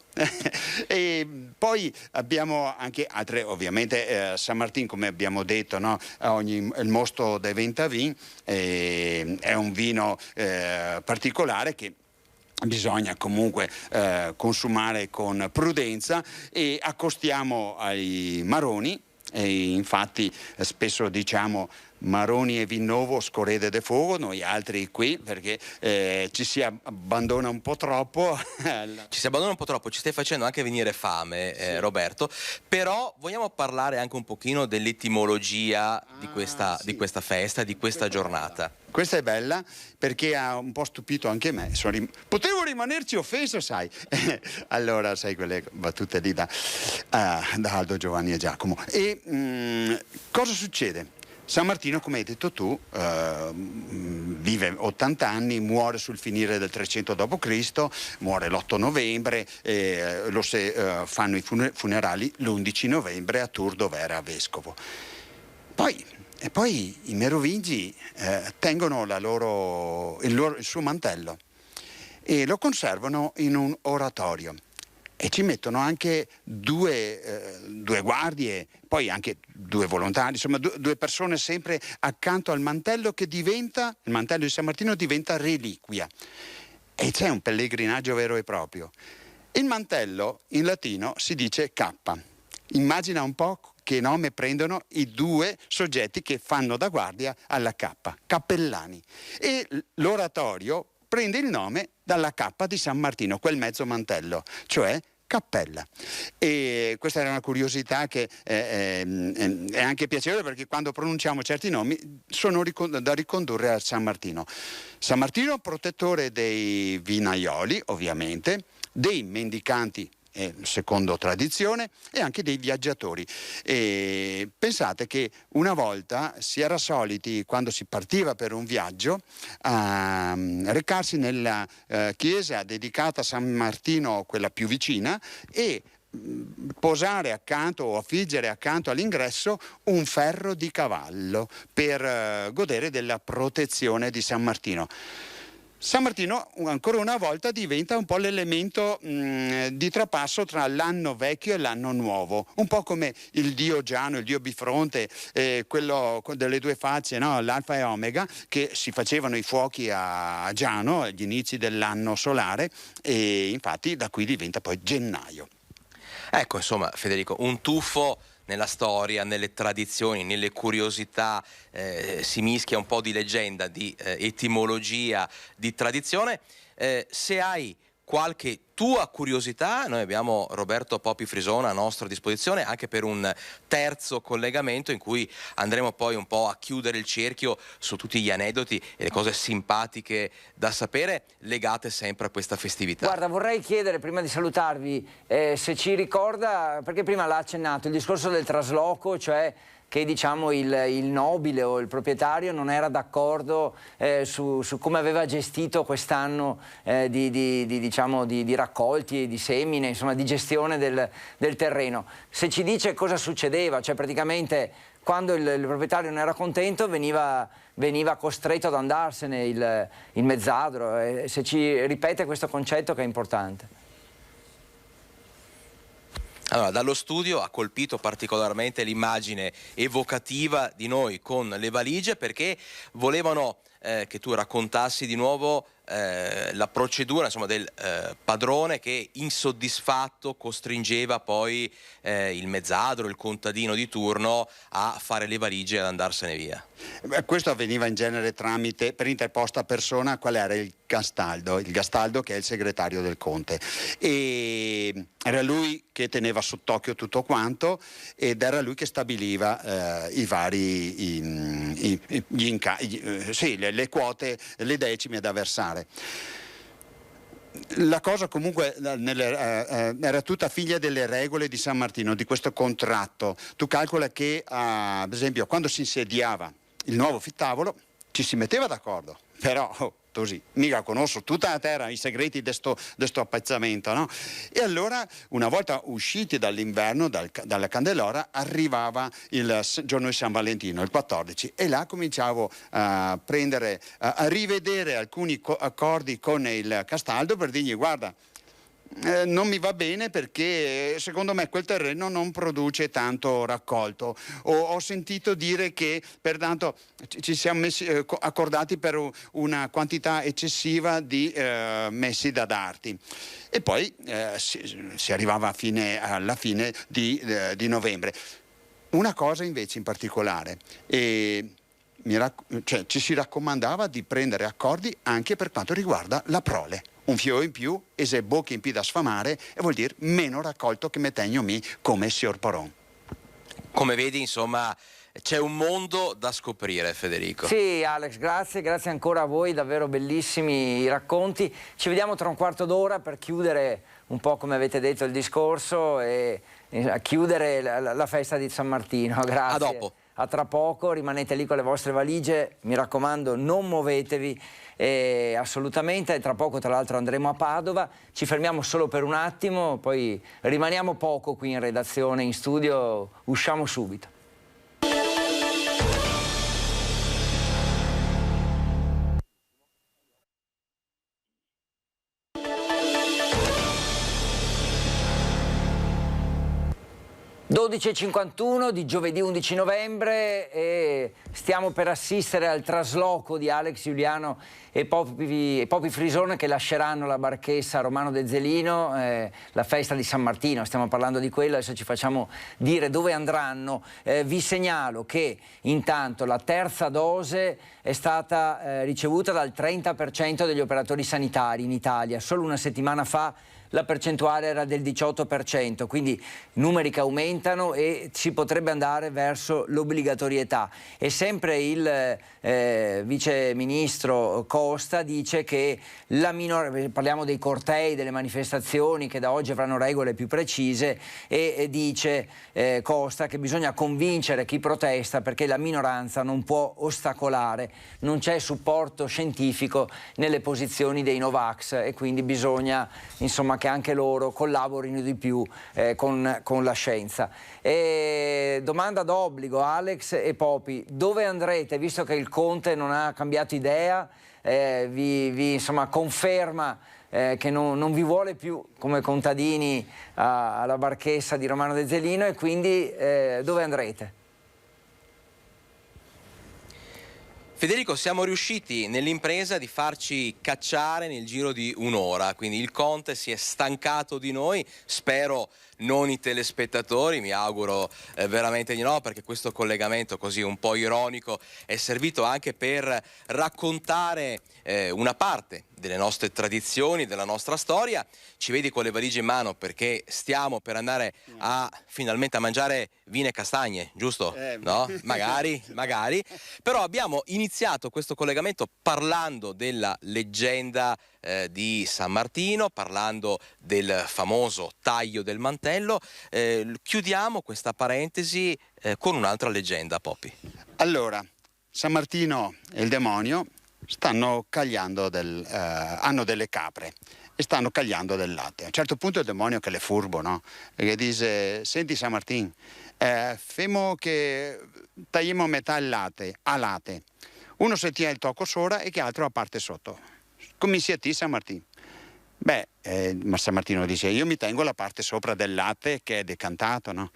E poi abbiamo anche altre, ovviamente San Martino, come abbiamo detto, no? Il mosto de Ventavin è un vino particolare che bisogna comunque consumare con prudenza e accostiamo ai maroni e infatti spesso diciamo Maroni e Vinnovo scorrede de fuoco, noi altri qui perché ci si abbandona un po' troppo. Ci stai facendo anche venire fame, sì. Roberto, però vogliamo parlare anche un pochino dell'etimologia di questa festa, di questa giornata. Questa è bella perché ha un po' stupito anche me, potevo rimanerci offeso, sai. Allora, sai quelle battute lì da Aldo, Giovanni e Giacomo. E cosa succede? San Martino, come hai detto tu, vive 80 anni, muore sul finire del 300 d.C., muore l'8 novembre, fanno i funerali l'11 novembre a Tours, dove era vescovo. Poi i merovingi tengono il suo mantello e lo conservano in un oratorio. E ci mettono anche due guardie, poi anche due volontari, insomma due persone sempre accanto al mantello il mantello di San Martino diventa reliquia. E c'è un pellegrinaggio vero e proprio. Il mantello in latino si dice K. Immagina un po' che nome prendono i due soggetti che fanno da guardia alla K, cappellani. E l'oratorio prende il nome dalla cappa di San Martino, quel mezzo mantello, cioè cappella. E questa era una curiosità che è anche piacevole perché quando pronunciamo certi nomi sono da ricondurre a San Martino. San Martino, protettore dei vinaioli, ovviamente, dei mendicanti, secondo tradizione, e anche dei viaggiatori. E pensate che una volta si era soliti, quando si partiva per un viaggio, a recarsi nella chiesa dedicata a San Martino, quella più vicina, e posare accanto o affiggere accanto all'ingresso un ferro di cavallo per godere della protezione di San Martino. San Martino ancora una volta diventa un po' l'elemento di trapasso tra l'anno vecchio e l'anno nuovo, un po' come il dio Giano, il dio bifronte, quello delle due facce, no? L'alfa e omega, che si facevano i fuochi a Giano agli inizi dell'anno solare e infatti da qui diventa poi gennaio. Ecco, insomma, Federico, un tuffo nella storia, nelle tradizioni, nelle curiosità, si mischia un po' di leggenda, di etimologia, di tradizione. Se hai qualche tua curiosità, noi abbiamo Roberto Popi Frisone a nostra disposizione anche per un terzo collegamento in cui andremo poi un po' a chiudere il cerchio su tutti gli aneddoti e le cose simpatiche da sapere legate sempre a questa festività. Guarda, vorrei chiedere prima di salutarvi se ci ricorda, perché prima l'ha accennato, il discorso del trasloco, cioè che diciamo il nobile o il proprietario non era d'accordo su come aveva gestito quest'anno di raccolti, di semine, insomma di gestione del terreno. Se ci dice cosa succedeva, cioè praticamente quando il proprietario non era contento veniva costretto ad andarsene il mezzadro, se ci ripete questo concetto che è importante. Allora, dallo studio ha colpito particolarmente l'immagine evocativa di noi con le valigie, perché volevano che tu raccontassi di nuovo la procedura, insomma, del padrone che insoddisfatto costringeva poi il mezzadro, il contadino di turno a fare le valigie e ad andarsene via. Questo avveniva in genere tramite, per interposta persona, qual era il Gastaldo che è il segretario del conte, e era lui che teneva sott'occhio tutto quanto ed era lui che stabiliva i vari le quote, le decime da versare. La cosa comunque era tutta figlia delle regole di San Martino, di questo contratto. Tu calcola che ad esempio quando si insediava il nuovo fittavolo ci si metteva d'accordo, però così, mica conosco tutta la terra, i segreti di sto appezzamento, no? E allora, una volta usciti dall'inverno, dalla Candelora, arrivava il giorno di San Valentino, il 14, e là cominciavo a rivedere alcuni accordi con il Castaldo per dirgli: guarda, non mi va bene perché secondo me quel terreno non produce tanto raccolto, ho sentito dire che pertanto ci siamo accordati per una quantità eccessiva di messi da darti, e poi si arrivava alla fine di novembre. Una cosa invece in particolare, ci si raccomandava di prendere accordi anche per quanto riguarda la prole. Un fio in più e se bocchi in più da sfamare, e vuol dire meno raccolto che metegno mi come signor Poron. Come vedi, insomma, c'è un mondo da scoprire, Federico. Sì, Alex, grazie ancora a voi, davvero bellissimi i racconti. Ci vediamo tra un quarto d'ora per chiudere un po', come avete detto, il discorso e a chiudere la festa di San Martino. Grazie. A dopo. A tra poco, rimanete lì con le vostre valigie, mi raccomando, non muovetevi assolutamente. Tra poco, tra l'altro, andremo a Padova, ci fermiamo solo per un attimo, poi rimaniamo poco qui in redazione, in studio, usciamo subito. (12:51) di giovedì 11 novembre e stiamo per assistere al trasloco di Alex Giuliano e Popi Frisone, che lasceranno la barchessa Romano De Zelino, la festa di San Martino, stiamo parlando di quello, adesso ci facciamo dire dove andranno. Vi segnalo che intanto la terza dose è stata ricevuta dal 30% degli operatori sanitari in Italia, solo una settimana fa la percentuale era del 18%, quindi numeri che aumentano e si potrebbe andare verso l'obbligatorietà. E sempre il vice ministro Costa dice che parliamo dei cortei, delle manifestazioni che da oggi avranno regole più precise, e dice Costa che bisogna convincere chi protesta perché la minoranza non può ostacolare, non c'è supporto scientifico nelle posizioni dei Novax e quindi bisogna, insomma, che anche loro collaborino di più con la scienza. E domanda d'obbligo, Alex e Popi, dove andrete, visto che il Conte non ha cambiato idea, vi insomma, conferma che non vi vuole più come contadini alla barchessa di Romano De Zelino, e quindi dove andrete? Federico, siamo riusciti nell'impresa di farci cacciare nel giro di un'ora, quindi il Conte si è stancato di noi, spero non i telespettatori, mi auguro veramente di no, perché questo collegamento così un po' ironico è servito anche per raccontare una parte delle nostre tradizioni, della nostra storia. Ci vedi con le valigie in mano perché stiamo per andare finalmente a mangiare vino e castagne, giusto? No? Magari. Però abbiamo iniziato questo collegamento parlando della leggenda di San Martino, parlando del famoso taglio del mantello. Chiudiamo questa parentesi con un'altra leggenda, Poppy. Allora, San Martino e il demonio stanno cagliando hanno delle capre e stanno cagliando del latte. A un certo punto il demonio, che è furbo, no? Perché dice: senti San Martino, femo che tagliamo metà il latte, a latte. Uno se tiene il tocco sopra e che altro a parte sotto. Come sia te San Martino? Ma San Martino dice: io mi tengo la parte sopra del latte che è decantato, no?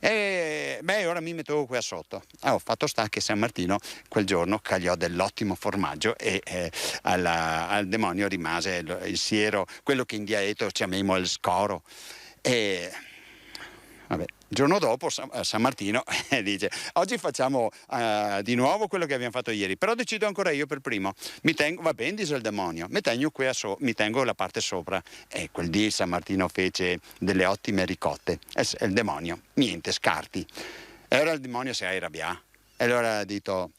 Ora mi metto qua sotto. Fatto sta che San Martino quel giorno cagliò dell'ottimo formaggio e al demonio rimase il siero, quello che in dialetto chiamiamo il scoro. Il giorno dopo San Martino dice: oggi facciamo di nuovo quello che abbiamo fatto ieri, però decido ancora io per primo. Va bene, dice il demonio, mi tengo la parte sopra. E quel dì San Martino fece delle ottime ricotte e il demonio, niente, scarti. E ora il demonio si arrabbia e allora ha detto: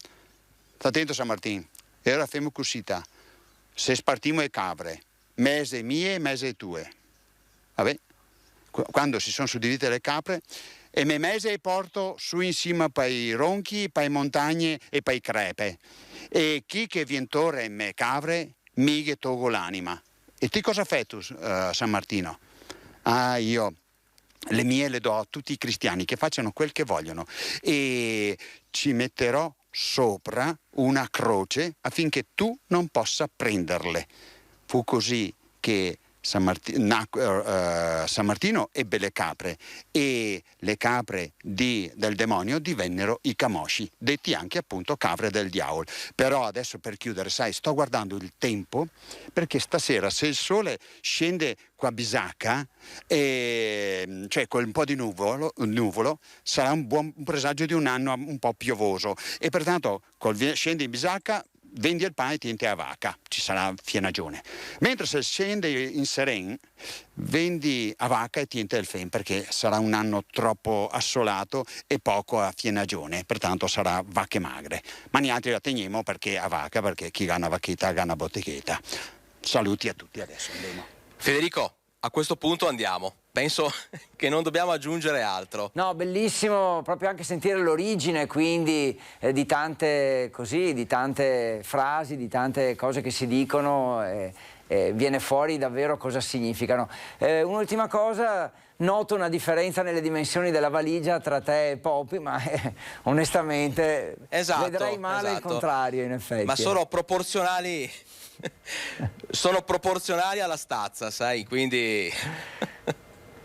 sta attento San Martino, e ora femo cosita, se spartimo le capre, mese mie e mese tue. Vabbè. Quando si sono suddivise le capre, e me mese porto su in cima per i ronchi, per le montagne e per i crepe. E chi che vientore me capre, mi che togo l'anima. E ti cosa fai tu, San Martino? Io le mie le do a tutti i cristiani che facciano quel che vogliono e ci metterò sopra una croce affinché tu non possa prenderle. Fu così che San Martino ebbe le capre e le capre del demonio divennero i camosci, detti anche appunto capre del diavolo. Però adesso, per chiudere, sto guardando il tempo, perché stasera, se il sole scende qua a Bisacca, cioè con un po' di nuvolo, sarà un buon presagio di un anno un po' piovoso e pertanto scende in Bisacca, vendi il pane e tienti a vacca, ci sarà fienagione. Mentre se scende in Seren, vendi a vacca e tienti il fen, perché sarà un anno troppo assolato e poco a fienagione, pertanto sarà vacche magre. Ma niente la teniamo perché a vacca, perché chi gana vacchetta gana bottichetta. Saluti a tutti, adesso andiamo. Federico, a questo punto andiamo. Penso che non dobbiamo aggiungere altro. No, bellissimo proprio anche sentire l'origine quindi di tante frasi, di tante cose che si dicono, viene fuori davvero cosa significano. Un'ultima cosa, noto una differenza nelle dimensioni della valigia tra te e Poppy, ma onestamente vedrei male il contrario in effetti. Ma sono proporzionali alla stazza, sai, quindi...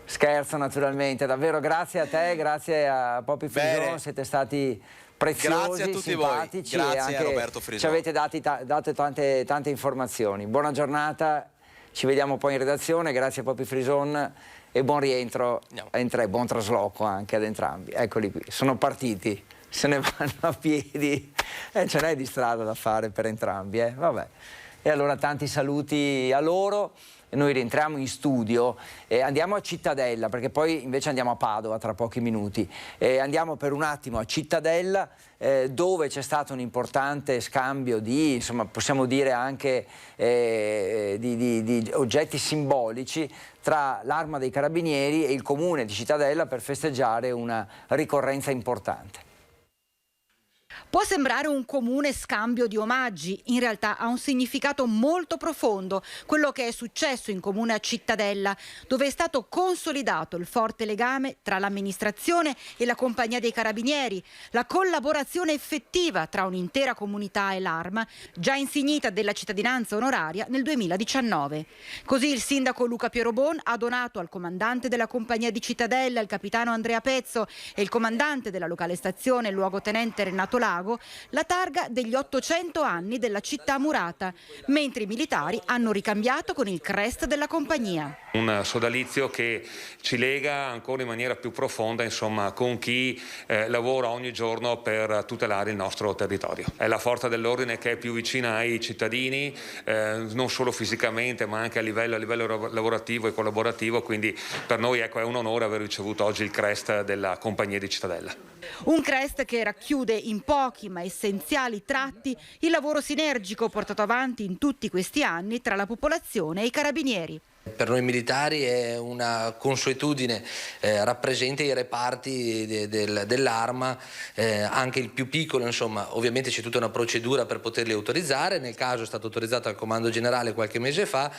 Scherzo naturalmente, davvero grazie a te, grazie a Poppy Frison, siete stati preziosi, grazie a tutti simpatici voi. Grazie e anche a Roberto Frison. ci avete dato tante informazioni. Buona giornata, ci vediamo poi in redazione, grazie a Poppy Frison e buon rientro, buon trasloco anche ad entrambi. Eccoli qui, sono partiti, se ne vanno a piedi, ce n'è di strada da fare per entrambi, vabbè. E allora tanti saluti a loro. Noi rientriamo in studio e andiamo a Cittadella, perché poi invece andiamo a Padova tra pochi minuti. Andiamo per un attimo a Cittadella, dove c'è stato un importante scambio di, insomma, possiamo dire anche di oggetti simbolici tra l'Arma dei Carabinieri e il Comune di Cittadella per festeggiare una ricorrenza importante. Può sembrare un comune scambio di omaggi, in realtà ha un significato molto profondo, quello che è successo in comune a Cittadella, dove è stato consolidato il forte legame tra l'amministrazione e la compagnia dei carabinieri, la collaborazione effettiva tra un'intera comunità e l'Arma, già insignita della cittadinanza onoraria nel 2019. Così il sindaco Luca Pierobon ha donato al comandante della compagnia di Cittadella, il capitano Andrea Pezzo, e il comandante della locale stazione, il luogotenente Renato Lago, Lago la targa degli 800 anni della città murata, mentre i militari hanno ricambiato con il crest della compagnia. Un sodalizio che ci lega ancora in maniera più profonda, insomma, con chi lavora ogni giorno per tutelare il nostro territorio. È la forza dell'ordine che è più vicina ai cittadini, non solo fisicamente ma anche a livello lavorativo e collaborativo, quindi per noi è un onore aver ricevuto oggi il crest della compagnia di Cittadella. Un crest che racchiude in pochi ma essenziali tratti il lavoro sinergico portato avanti in tutti questi anni tra la popolazione e i carabinieri. Per noi militari è una consuetudine, rappresenta i reparti dell'arma, anche il più piccolo, insomma, ovviamente c'è tutta una procedura per poterli autorizzare, nel caso è stato autorizzato al Comando Generale qualche mese fa.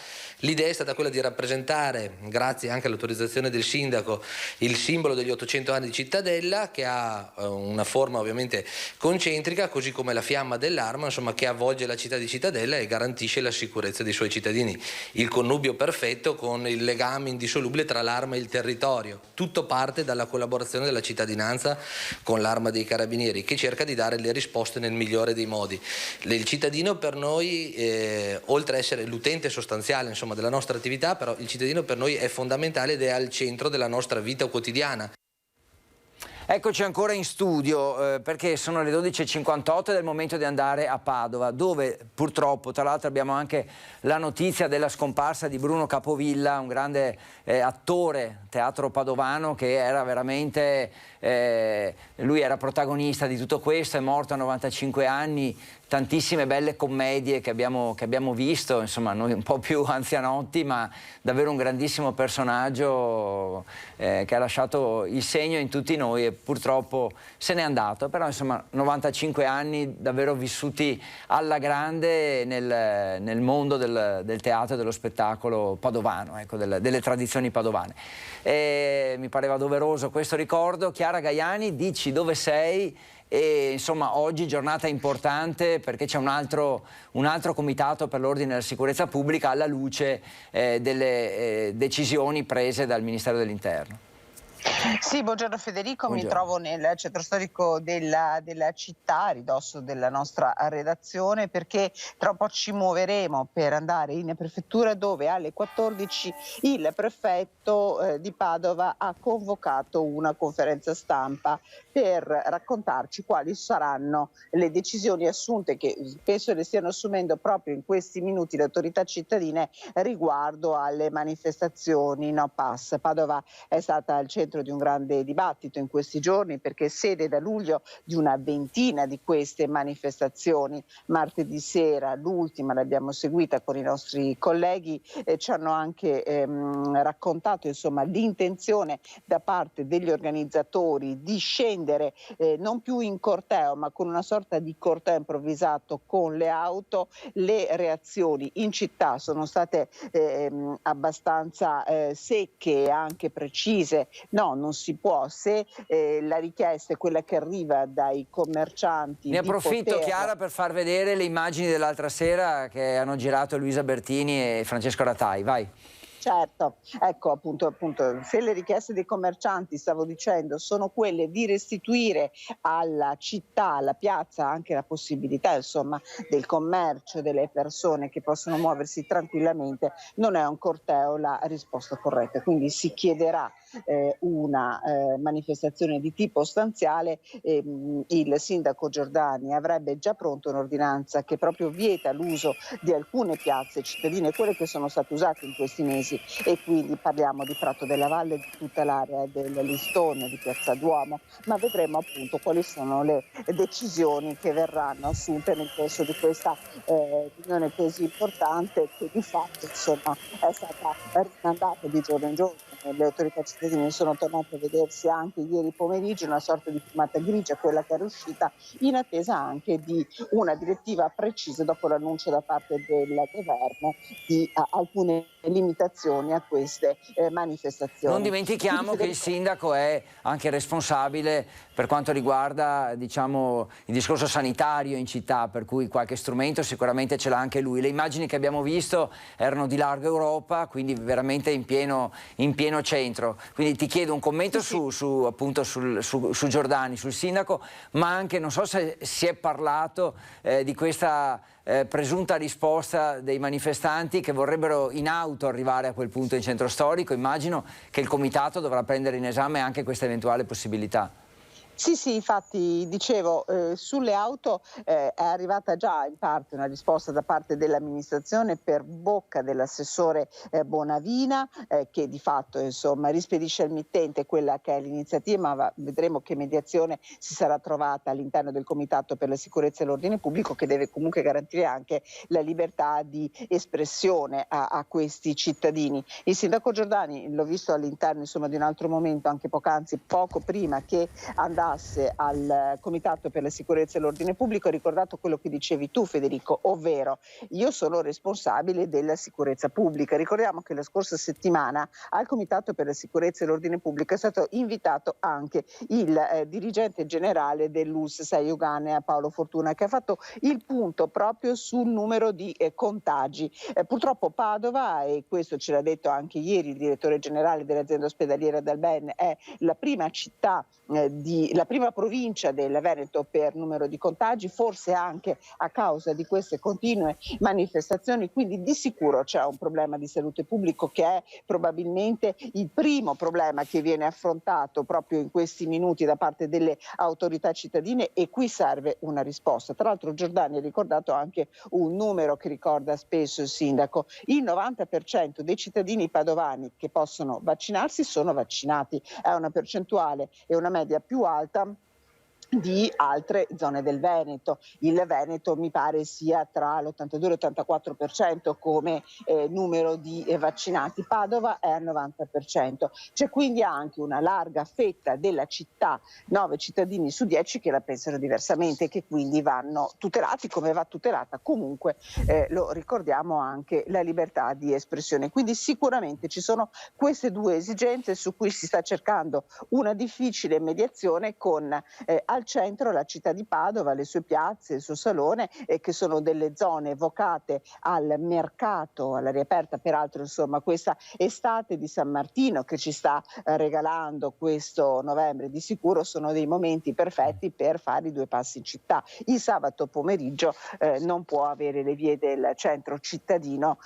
L'idea è stata quella di rappresentare, grazie anche all'autorizzazione del sindaco, il simbolo degli 800 anni di Cittadella, che ha una forma ovviamente concentrica, così come la fiamma dell'arma, insomma, che avvolge la città di Cittadella e garantisce la sicurezza dei suoi cittadini. Il connubio perfetto con il legame indissolubile tra l'arma e il territorio. Tutto parte dalla collaborazione della cittadinanza con l'Arma dei Carabinieri, che cerca di dare le risposte nel migliore dei modi. Il cittadino per noi, oltre a essere l'utente sostanziale, insomma, della nostra attività, però il cittadino per noi è fondamentale ed è al centro della nostra vita quotidiana. Eccoci ancora in studio perché sono le 12:58 ed è il momento di andare a Padova, dove purtroppo, tra l'altro, abbiamo anche la notizia della scomparsa di Bruno Capovilla, un grande attore teatro padovano che era veramente, lui era protagonista di tutto questo, è morto a 95 anni, tantissime belle commedie che abbiamo visto, insomma noi un po' più anzianotti, ma davvero un grandissimo personaggio che ha lasciato il segno in tutti noi e purtroppo se n'è andato, però insomma 95 anni davvero vissuti alla grande nel mondo del teatro e dello spettacolo padovano, ecco, delle tradizioni padovane. E mi pareva doveroso questo ricordo. Chiara Gaiani, dici dove sei? E insomma oggi giornata importante perché c'è un altro comitato per l'ordine e la sicurezza pubblica alla luce delle decisioni prese dal Ministero dell'Interno. Sì, buongiorno Federico, Buongiorno. Mi trovo nel centro storico della città, a ridosso della nostra redazione, perché tra un po' ci muoveremo per andare in prefettura, dove alle 14 il prefetto di Padova ha convocato una conferenza stampa per raccontarci quali saranno le decisioni assunte, che penso le stiano assumendo proprio in questi minuti le autorità cittadine riguardo alle manifestazioni No Pass. Padova è stata al centro di un grande dibattito in questi giorni perché è sede da luglio di una ventina di queste manifestazioni. Martedì sera l'ultima l'abbiamo seguita con i nostri colleghi e ci hanno anche raccontato insomma l'intenzione da parte degli organizzatori di scendere non più in corteo ma con una sorta di corteo improvvisato con le auto. Le reazioni in città sono state abbastanza secche e anche precise. No, non si può. Se la richiesta è quella che arriva dai commercianti. Ne approfitto, Chiara, per far vedere le immagini dell'altra sera che hanno girato Luisa Bertini e Francesco Ratai. Vai. Certo, ecco appunto, se le richieste dei commercianti, stavo dicendo, sono quelle di restituire alla città, alla piazza, anche la possibilità insomma del commercio, delle persone che possono muoversi tranquillamente, non è un corteo la risposta corretta, quindi si chiederà una manifestazione di tipo stanziale. Il sindaco Giordani avrebbe già pronto un'ordinanza che proprio vieta l'uso di alcune piazze cittadine, quelle che sono state usate in questi mesi, e quindi parliamo di Prato della Valle, di tutta l'area del Listone, di Piazza Duomo, ma vedremo appunto quali sono le decisioni che verranno assunte nel corso di questa riunione così importante, che di fatto insomma è stata rimandata di giorno in giorno. Le autorità cittadine sono tornate a vedersi anche ieri pomeriggio, una sorta di filmata grigia, quella che era uscita, in attesa anche di una direttiva precisa dopo l'annuncio da parte del governo di alcune limitazioni a queste manifestazioni. Non dimentichiamo che il sindaco è anche responsabile per quanto riguarda, diciamo, il discorso sanitario in città, per cui qualche strumento sicuramente ce l'ha anche lui. Le immagini che abbiamo visto erano di larga Europa, quindi veramente in pieno pieno centro. Quindi ti chiedo un commento su Giordani, sul sindaco, ma anche non so se si è parlato di questa presunta risposta dei manifestanti che vorrebbero in auto arrivare a quel punto in centro storico. Immagino che il comitato dovrà prendere in esame anche questa eventuale possibilità. Sì, infatti dicevo, sulle auto è arrivata già in parte una risposta da parte dell'amministrazione per bocca dell'assessore Bonavina, che di fatto insomma rispedisce al mittente quella che è l'iniziativa, ma vedremo che mediazione si sarà trovata all'interno del Comitato per la sicurezza e l'ordine pubblico, che deve comunque garantire anche la libertà di espressione a questi cittadini. Il sindaco Giordani l'ho visto all'interno insomma di un altro momento, anche poc'anzi, poco prima che andasse al Comitato per la sicurezza e l'ordine pubblico, ha ricordato quello che dicevi tu, Federico, ovvero io sono responsabile della sicurezza pubblica. Ricordiamo che la scorsa settimana al Comitato per la sicurezza e l'ordine pubblico è stato invitato anche il dirigente generale dell'ULSS 6 Euganea, Paolo Fortuna, che ha fatto il punto proprio sul numero di contagi. Purtroppo Padova, e questo ce l'ha detto anche ieri il direttore generale dell'azienda ospedaliera d'Alben, è la prima città la prima provincia del Veneto per numero di contagi, forse anche a causa di queste continue manifestazioni, quindi di sicuro c'è un problema di salute pubblica che è probabilmente il primo problema che viene affrontato proprio in questi minuti da parte delle autorità cittadine, e qui serve una risposta. Tra l'altro Giordani ha ricordato anche un numero che ricorda spesso il sindaco: il 90% dei cittadini padovani che possono vaccinarsi sono vaccinati, è una percentuale e una media più alta di altre zone del Veneto. Il Veneto mi pare sia tra l'82 e l'84% come numero di vaccinati, Padova è al 90%. C'è quindi anche una larga fetta della città, 9 cittadini su 10, che la pensano diversamente e che quindi vanno tutelati, come va tutelata comunque, lo ricordiamo, anche la libertà di espressione. Quindi sicuramente ci sono queste due esigenze su cui si sta cercando una difficile mediazione con al centro la città di Padova, le sue piazze, il suo salone, che sono delle zone vocate al mercato, all'aria aperta. Peraltro insomma questa estate di San Martino che ci sta regalando questo novembre di sicuro sono dei momenti perfetti per fare i due passi in città. Il sabato pomeriggio non può avere le vie del centro cittadino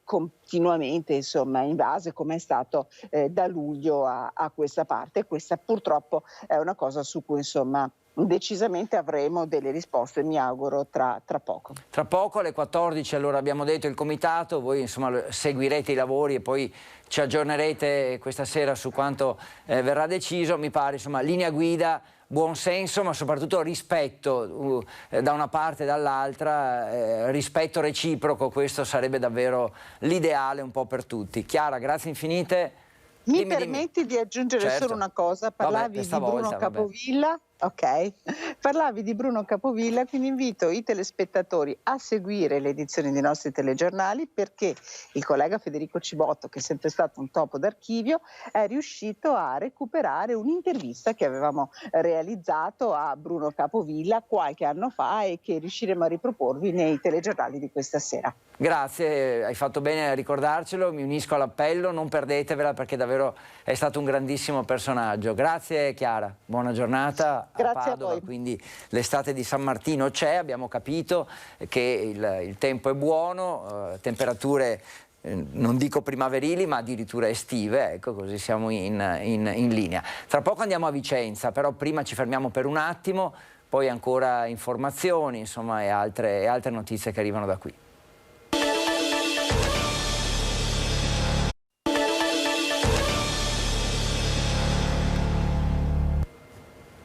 continuamente insomma invase, come è stato da luglio a questa parte. Questa purtroppo è una cosa su cui insomma decisamente avremo delle risposte, mi auguro tra poco. Tra poco alle 14, allora abbiamo detto il comitato, voi insomma seguirete i lavori e poi ci aggiornerete questa sera su quanto verrà deciso. Mi pare insomma linea guida, buon senso, ma soprattutto rispetto da una parte e dall'altra, rispetto reciproco. Questo sarebbe davvero l'ideale un po' per tutti. Chiara, grazie infinite. Mi permetti di aggiungere certo. solo una cosa? Parlavi di Bruno Capovilla. Ok, parlavi di Bruno Capovilla, quindi invito i telespettatori a seguire le edizioni dei nostri telegiornali, perché il collega Federico Cibotto, che è sempre stato un topo d'archivio, è riuscito a recuperare un'intervista che avevamo realizzato a Bruno Capovilla qualche anno fa e che riusciremo a riproporvi nei telegiornali di questa sera. Grazie, hai fatto bene a ricordarcelo, mi unisco all'appello, non perdetevela perché davvero è stato un grandissimo personaggio. Grazie Chiara, buona giornata. Grazie Padova, a voi. quindi l'estate di San Martino c'è, abbiamo capito che il tempo è buono, temperature non dico primaverili ma addirittura estive, ecco, così siamo in linea. Tra poco andiamo a Vicenza, però prima ci fermiamo per un attimo, poi ancora informazioni insomma, e altre notizie che arrivano da qui.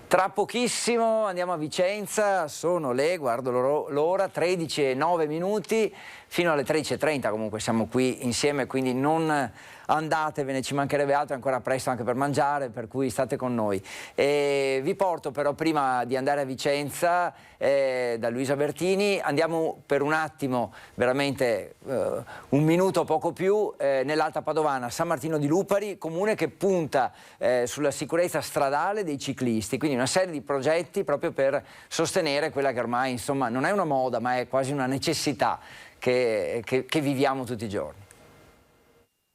Tra pochissimo andiamo a Vicenza, sono guardo l'ora, 13:09, fino alle 13:30 comunque siamo qui insieme, quindi non andatevene, ci mancherebbe altro, è ancora presto anche per mangiare, per cui state con noi. E vi porto però, prima di andare a Vicenza, da Luisa Bertini, andiamo per un attimo, veramente un minuto poco più, nell'Alta Padovana, San Martino di Lupari, comune che punta sulla sicurezza stradale dei ciclisti, quindi una serie di progetti proprio per sostenere quella che ormai insomma non è una moda ma è quasi una necessità che viviamo tutti i giorni.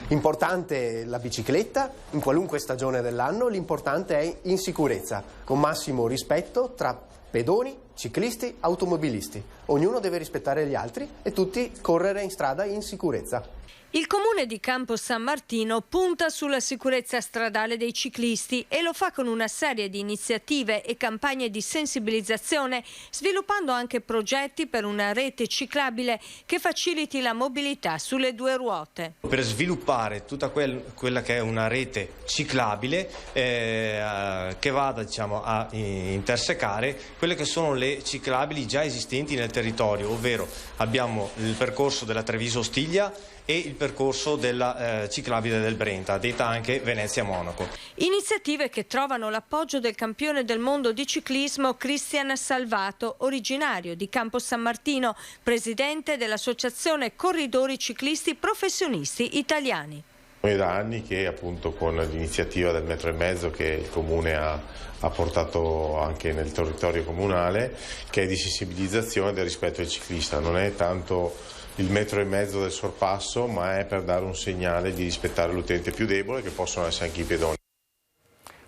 Importante la bicicletta in qualunque stagione dell'anno, l'importante è in sicurezza, con massimo rispetto tra pedoni, ciclisti, automobilisti. Ognuno deve rispettare gli altri e tutti correre in strada in sicurezza. Il comune di Campo San Martino punta sulla sicurezza stradale dei ciclisti e lo fa con una serie di iniziative e campagne di sensibilizzazione, sviluppando anche progetti per una rete ciclabile che faciliti la mobilità sulle due ruote. Per sviluppare tutta quella che è una rete ciclabile che vada, diciamo, a intersecare quelle che sono le ciclabili già esistenti nel territorio, ovvero abbiamo il percorso della Treviso-Ostiglia e il percorso della ciclabile del Brenta, detta anche Venezia-Monaco. Iniziative che trovano l'appoggio del campione del mondo di ciclismo Cristian Salvato, originario di Campo San Martino, presidente dell'associazione Corridori Ciclisti Professionisti Italiani. Noi da anni che appunto con l'iniziativa del 1,5 metri che il Comune ha portato anche nel territorio comunale, che è di sensibilizzazione del rispetto del ciclista, non è tanto il 1,5 metri del sorpasso, ma è per dare un segnale di rispettare l'utente più debole, che possono essere anche i pedoni.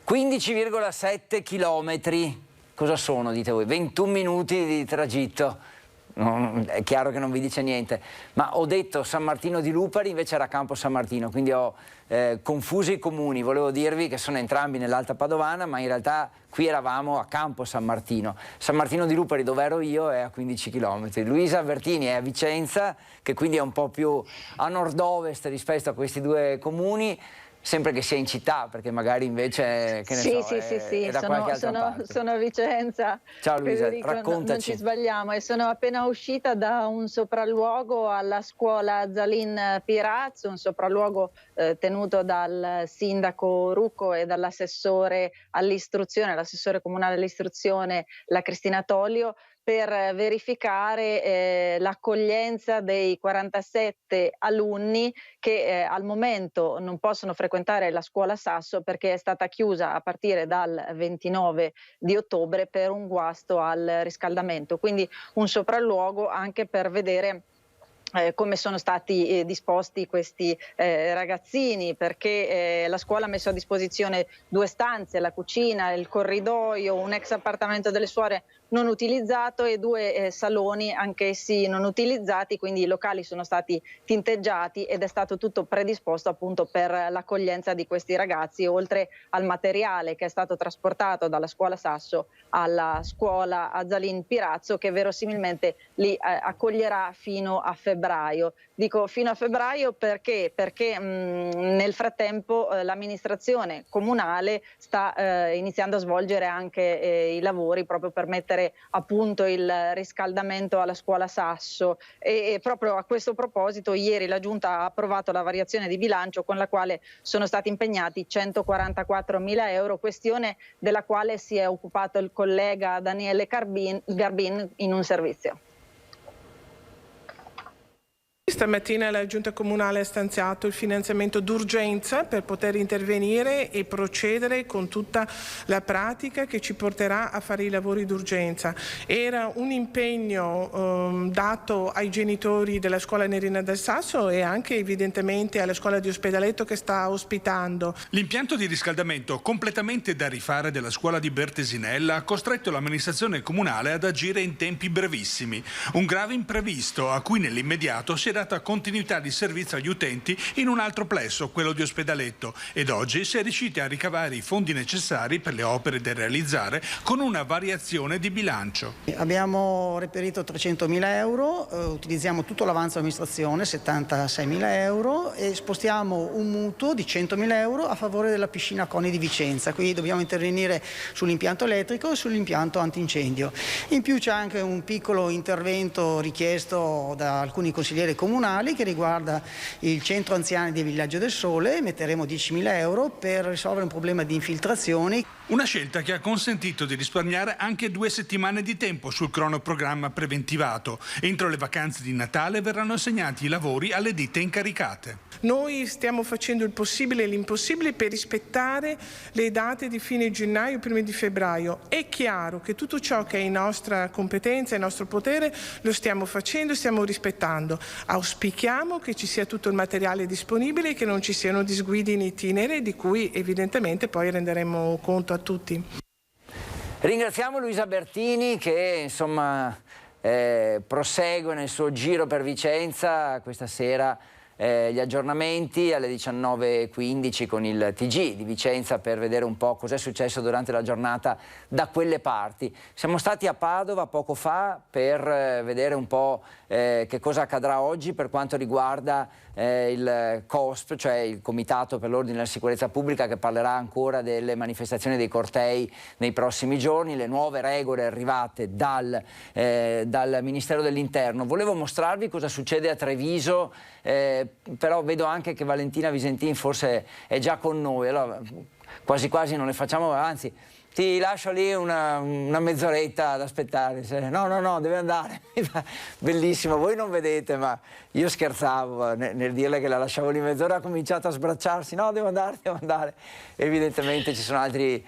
15,7 chilometri, cosa sono, dite voi? 21 minuti di tragitto. È chiaro che non vi dice niente, ma ho detto San Martino di Lupari, invece era Campo San Martino, quindi ho confuso i comuni. Volevo dirvi che sono entrambi nell'Alta Padovana, ma in realtà qui eravamo a Campo San Martino. San Martino di Lupari, dove ero io, è a 15 km. Luisa Albertini è a Vicenza, che quindi è un po' più a nord-ovest rispetto a questi due comuni. Sempre che sia in città, perché magari invece, che ne è da qualche altra parte. Sono a Vicenza. Ciao Luisa, Federico, raccontaci. Non ci sbagliamo, e sono appena uscita da un sopralluogo alla scuola Zalin Pirazzo, un sopralluogo tenuto dal sindaco Rucco e dall'assessore all'istruzione, l'assessore comunale all'istruzione, la Cristina Tollio, per verificare l'accoglienza dei 47 alunni che al momento non possono frequentare la scuola Sasso perché è stata chiusa a partire dal 29 di ottobre per un guasto al riscaldamento. Quindi un sopralluogo anche per vedere come sono stati disposti questi ragazzini, perché la scuola ha messo a disposizione 2 stanze, la cucina, il corridoio, un ex appartamento delle suore non utilizzato e 2 saloni anch'essi non utilizzati, quindi i locali sono stati tinteggiati ed è stato tutto predisposto appunto per l'accoglienza di questi ragazzi, oltre al materiale che è stato trasportato dalla scuola Sasso alla scuola Zalin Pirazzo, che verosimilmente li accoglierà fino a febbraio. Dico fino a febbraio perché nel frattempo l'amministrazione comunale sta iniziando a svolgere anche i lavori proprio per mettere a punto il riscaldamento alla scuola Sasso e proprio a questo proposito ieri la Giunta ha approvato la variazione di bilancio con la quale sono stati impegnati 144.000 euro, questione della quale si è occupato il collega Daniele Garbin in un servizio. Stamattina la Giunta Comunale ha stanziato il finanziamento d'urgenza per poter intervenire e procedere con tutta la pratica che ci porterà a fare i lavori d'urgenza. Era un impegno dato ai genitori della scuola Nerina del Sasso e anche evidentemente alla scuola di Ospedaletto che sta ospitando. L'impianto di riscaldamento completamente da rifare della scuola di Bertesinella ha costretto l'amministrazione comunale ad agire in tempi brevissimi. Un grave imprevisto a cui nell'immediato si è data continuità di servizio agli utenti in un altro plesso, quello di Ospedaletto, ed oggi si è riusciti a ricavare i fondi necessari per le opere da realizzare con una variazione di bilancio. Abbiamo reperito 300.000 euro, utilizziamo tutto l'avanzo amministrazione, 76.000 euro, e spostiamo un mutuo di 100.000 euro a favore della piscina CONI di Vicenza. Quindi dobbiamo intervenire sull'impianto elettrico e sull'impianto antincendio. In più c'è anche un piccolo intervento richiesto da alcuni consiglieri comunali che riguarda il centro anziani di Villaggio del Sole. Metteremo 10.000 euro per risolvere un problema di infiltrazioni. Una scelta che ha consentito di risparmiare anche 2 settimane di tempo sul cronoprogramma preventivato. Entro le vacanze di Natale verranno assegnati i lavori alle ditte incaricate. Noi stiamo facendo il possibile e l'impossibile per rispettare le date di fine gennaio, primi di febbraio. È chiaro che tutto ciò che è in nostra competenza, in nostro potere, lo stiamo facendo e stiamo rispettando. Auspichiamo che ci sia tutto il materiale disponibile e che non ci siano disguidi in itinere, di cui evidentemente poi renderemo conto a tutti. Ringraziamo Luisa Bertini che insomma prosegue nel suo giro per Vicenza questa sera. Gli aggiornamenti alle 19:15 con il TG di Vicenza per vedere un po' cos'è successo durante la giornata da quelle parti. Siamo stati a Padova poco fa per vedere un po' che cosa accadrà oggi per quanto riguarda il COSP, cioè il Comitato per l'Ordine e la Sicurezza Pubblica, che parlerà ancora delle manifestazioni dei cortei nei prossimi giorni, le nuove regole arrivate dal Ministero dell'Interno. Volevo mostrarvi cosa succede a Treviso, però vedo anche che Valentina Visentin forse è già con noi, allora quasi quasi non le facciamo, anzi ti lascio lì una mezz'oretta ad aspettare. No, deve andare. Bellissimo, voi non vedete, ma io scherzavo nel dirle che la lasciavo lì mezz'ora, ha cominciato a sbracciarsi. No, devo andare. Evidentemente ci sono altri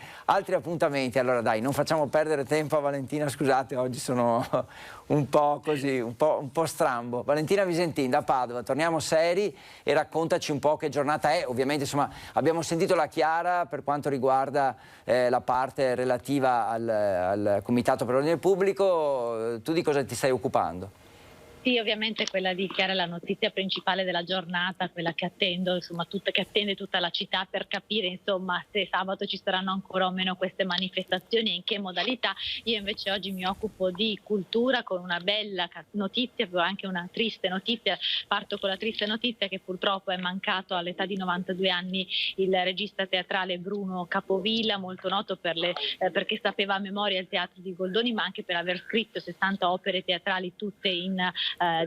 appuntamenti. Allora dai, non facciamo perdere tempo a Valentina, scusate, oggi sono un po' così, un po' strambo. Valentina Visentin da Padova, torniamo seri e raccontaci un po' che giornata è. Ovviamente insomma abbiamo sentito la Chiara per quanto riguarda la parte relativa al Comitato per l'Ordine Pubblico. Tu di cosa ti stai occupando? Sì, ovviamente quella di Chiara è la notizia principale della giornata, quella che attendo, insomma, che attende tutta la città per capire, insomma, se sabato ci saranno ancora o meno queste manifestazioni e in che modalità. Io invece oggi mi occupo di cultura con una bella notizia, però anche una triste notizia. Parto con la triste notizia che purtroppo è mancato all'età di 92 anni il regista teatrale Bruno Capovilla, molto noto perché sapeva a memoria il teatro di Goldoni, ma anche per aver scritto 60 opere teatrali tutte in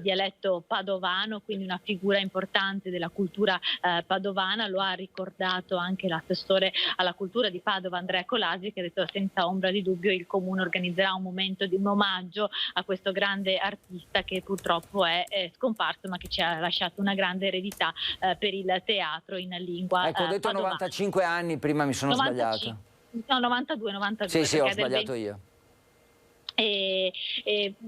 dialetto padovano, quindi una figura importante della cultura padovana. Lo ha ricordato anche l'assessore alla cultura di Padova Andrea Colasi, che ha detto senza ombra di dubbio il comune organizzerà un momento di un omaggio a questo grande artista che purtroppo è scomparso, ma che ci ha lasciato una grande eredità per il teatro in lingua ecco, ho detto padovana. 95 anni, prima mi sono sbagliato. No, 92. Sì, ho sbagliato io. E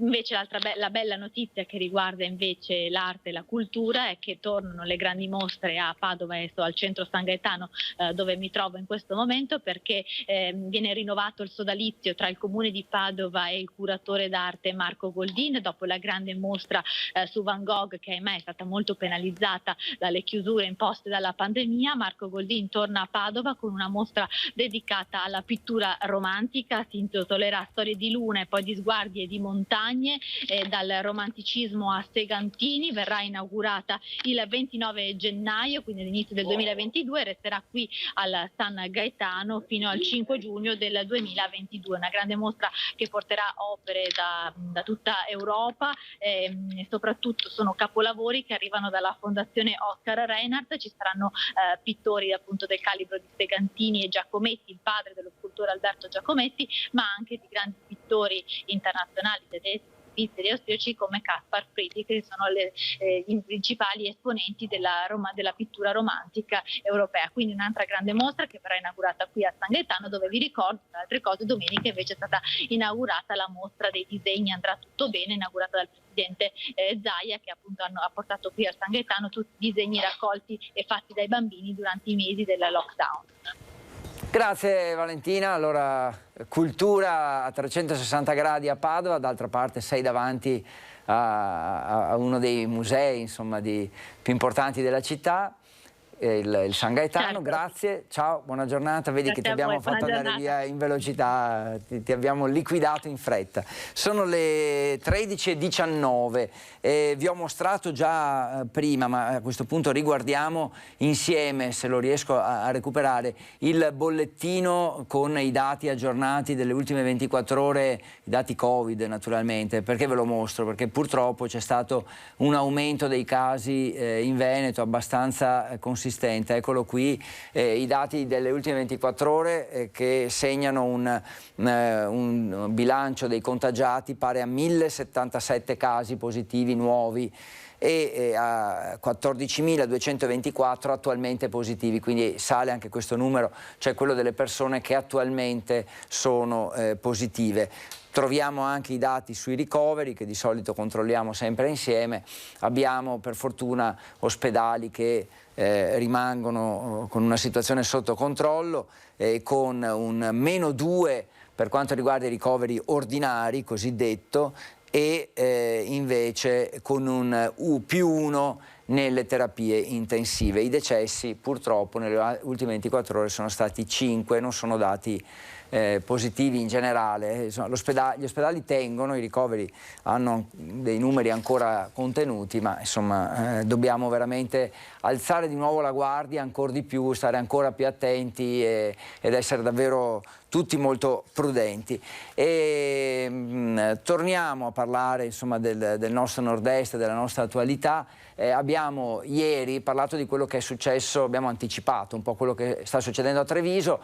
invece la bella notizia che riguarda invece l'arte e la cultura è che tornano le grandi mostre a Padova e al centro San Gaetano, dove mi trovo in questo momento, perché viene rinnovato il sodalizio tra il comune di Padova e il curatore d'arte Marco Goldin dopo la grande mostra su Van Gogh, che ahimè è stata molto penalizzata dalle chiusure imposte dalla pandemia. Marco Goldin torna a Padova con una mostra dedicata alla pittura romantica, si intitolerà Storie di luna e poi di sguardi e di montagne, dal romanticismo a Segantini. Verrà inaugurata il 29 gennaio, quindi all'inizio del 2022, e resterà qui al San Gaetano fino al 5 giugno del 2022. Una grande mostra che porterà opere da tutta Europa, e soprattutto sono capolavori che arrivano dalla Fondazione Oscar Reinhardt. Ci saranno pittori appunto del calibro di Segantini e Giacometti, il padre dello scultore Alberto Giacometti, ma anche di grandi pittori internazionali tedeschi, svizzeri e austriaci come Caspar Friedrich, che sono i principali esponenti della pittura romantica europea. Quindi un'altra grande mostra che verrà inaugurata qui a San Gaetano, dove vi ricordo, tra altre cose, domenica invece è stata inaugurata la mostra dei disegni Andrà tutto bene, inaugurata dal presidente Zaia, che appunto ha portato qui a San Gaetano tutti i disegni raccolti e fatti dai bambini durante i mesi del lockdown. Grazie Valentina. Allora, cultura a 360 gradi a Padova, d'altra parte sei davanti a uno dei musei insomma, più importanti della città, il San Gaetano. Certo. Grazie, ciao, buona giornata. Vedi grazie che ti abbiamo fatto andare via in velocità, ti abbiamo liquidato in fretta. Sono le 13:19, vi ho mostrato già prima, ma a questo punto riguardiamo insieme, se lo riesco a recuperare, il bollettino con i dati aggiornati delle ultime 24 ore, i dati Covid naturalmente. Perché ve lo mostro? Perché purtroppo c'è stato un aumento dei casi in Veneto abbastanza considerevole. consistente. Eccolo qui, i dati delle ultime 24 ore che segnano un bilancio dei contagiati pari a 1077 casi positivi nuovi e a 14.224 attualmente positivi, quindi sale anche questo numero, cioè quello delle persone che attualmente sono positive. Troviamo anche i dati sui ricoveri che di solito controlliamo sempre insieme. Abbiamo per fortuna ospedali che rimangono con una situazione sotto controllo, con un -2 per quanto riguarda i ricoveri ordinari, cosiddetto, e invece con un +1 nelle terapie intensive. I decessi purtroppo nelle ultime 24 ore sono stati 5, non sono dati positivi in generale. Insomma, gli ospedali tengono, i ricoveri hanno dei numeri ancora contenuti, ma insomma dobbiamo veramente alzare di nuovo la guardia ancora di più, stare ancora più attenti ed essere davvero tutti molto prudenti. E torniamo a parlare insomma del nostro nord-est, della nostra attualità. Abbiamo ieri parlato di quello che è successo, abbiamo anticipato un po' quello che sta succedendo a Treviso,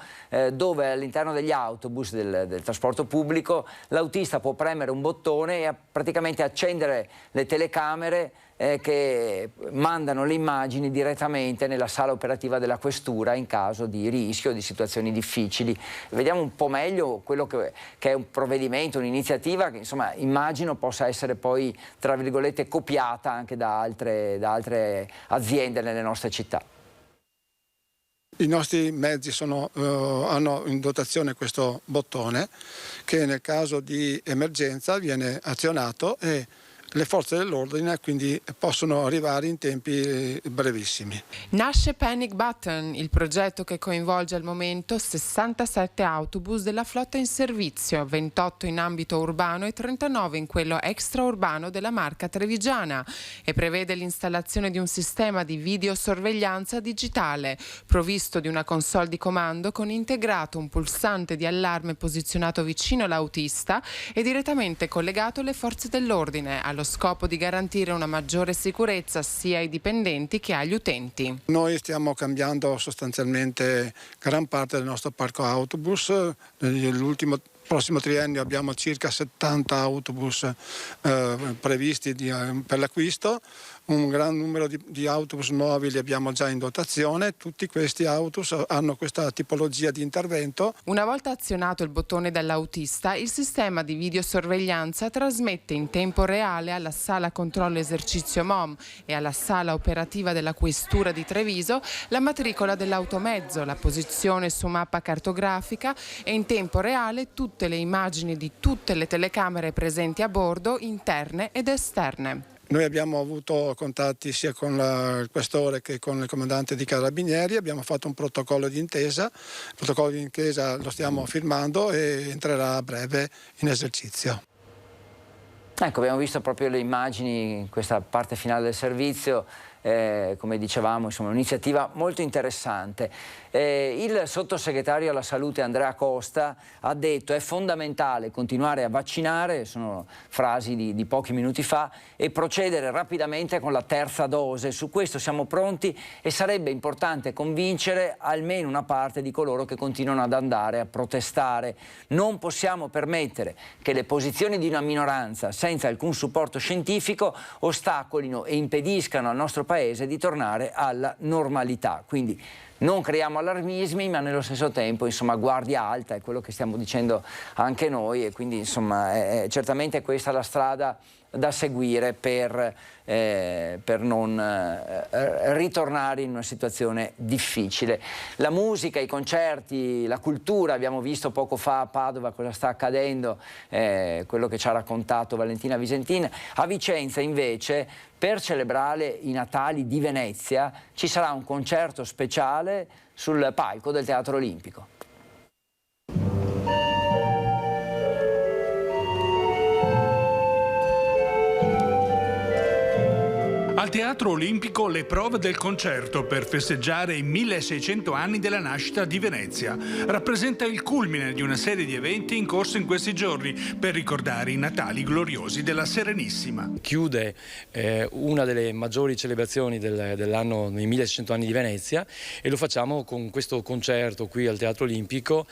dove all'interno degli autobus del trasporto pubblico l'autista può premere un bottone e praticamente accendere le telecamere che mandano le immagini direttamente nella sala operativa della questura in caso di rischio, di situazioni difficili. Vediamo un po' meglio quello che è un provvedimento, un'iniziativa che insomma immagino possa essere poi tra virgolette copiata anche da altre aziende nelle nostre città. I nostri mezzi hanno in dotazione questo bottone che nel caso di emergenza viene azionato e le forze dell'ordine quindi possono arrivare in tempi brevissimi. Nasce Panic Button, il progetto che coinvolge al momento 67 autobus della flotta in servizio, 28 in ambito urbano e 39 in quello extraurbano della marca trevigiana, e prevede l'installazione di un sistema di videosorveglianza digitale provvisto di una console di comando con integrato un pulsante di allarme posizionato vicino all'autista e direttamente collegato alle forze dell'ordine, allo scopo di garantire una maggiore sicurezza sia ai dipendenti che agli utenti. Noi stiamo cambiando sostanzialmente gran parte del nostro parco autobus. Nell'ultimo prossimo triennio abbiamo circa 70 autobus previsti per l'acquisto. Un gran numero di autobus nuovi li abbiamo già in dotazione. Tutti questi autobus hanno questa tipologia di intervento. Una volta azionato il bottone dall'autista, il sistema di videosorveglianza trasmette in tempo reale alla sala controllo esercizio MOM e alla sala operativa della questura di Treviso la matricola dell'automezzo, la posizione su mappa cartografica e in tempo reale tutte le immagini di tutte le telecamere presenti a bordo, interne ed esterne. Noi abbiamo avuto contatti sia con il questore che con il comandante di Carabinieri, abbiamo fatto un protocollo di intesa. Il protocollo di intesa lo stiamo firmando e entrerà a breve in esercizio. Ecco, abbiamo visto proprio le immagini in questa parte finale del servizio. Come dicevamo, insomma, un'iniziativa molto interessante. Il sottosegretario alla salute Andrea Costa ha detto: è fondamentale continuare a vaccinare, sono frasi di pochi minuti fa, e procedere rapidamente con la terza dose. Su questo siamo pronti e sarebbe importante convincere almeno una parte di coloro che continuano ad andare a protestare. Non possiamo permettere che le posizioni di una minoranza senza alcun supporto scientifico ostacolino e impediscano al nostro Paese di tornare alla normalità. Quindi non creiamo allarmismi, ma nello stesso tempo insomma guardia alta, è quello che stiamo dicendo anche noi, e quindi insomma certamente questa è la strada da seguire per non ritornare in una situazione difficile. La musica, i concerti, la cultura, abbiamo visto poco fa a Padova cosa sta accadendo, quello che ci ha raccontato Valentina Visentin. A Vicenza invece, per celebrare i Natali di Venezia, ci sarà un concerto speciale sul palco del Teatro Olimpico. Al Teatro Olimpico le prove del concerto per festeggiare i 1600 anni della nascita di Venezia. Rappresenta il culmine di una serie di eventi in corso in questi giorni per ricordare i Natali gloriosi della Serenissima. Chiude una delle maggiori celebrazioni dell'anno nei 1600 anni di Venezia, e lo facciamo con questo concerto qui al Teatro Olimpico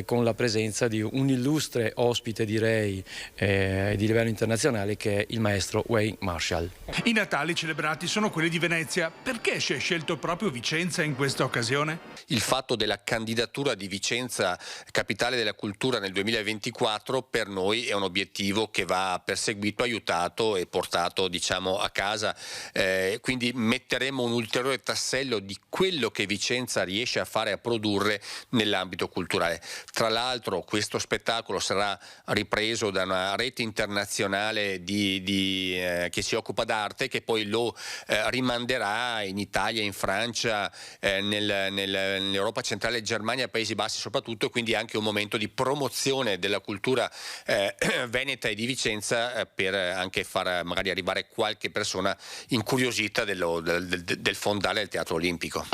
con la presenza di un illustre ospite, direi, di livello internazionale, che è il maestro Wayne Marshall. I Natali celebrati sono quelli di Venezia. Perché si è scelto proprio Vicenza in questa occasione? Il fatto della candidatura di Vicenza capitale della cultura nel 2024 per noi è un obiettivo che va perseguito, aiutato e portato, diciamo, a casa. Quindi metteremo un ulteriore tassello di quello che Vicenza riesce a fare, a produrre nell'ambito culturale. Tra l'altro questo spettacolo sarà ripreso da una rete internazionale che si occupa d'arte, che poi lo rimanderà in Italia, in Francia, nell'Europa centrale, Germania, Paesi Bassi soprattutto, quindi anche un momento di promozione della cultura veneta e di Vicenza, per anche far magari arrivare qualche persona incuriosita del fondale del Teatro Olimpico.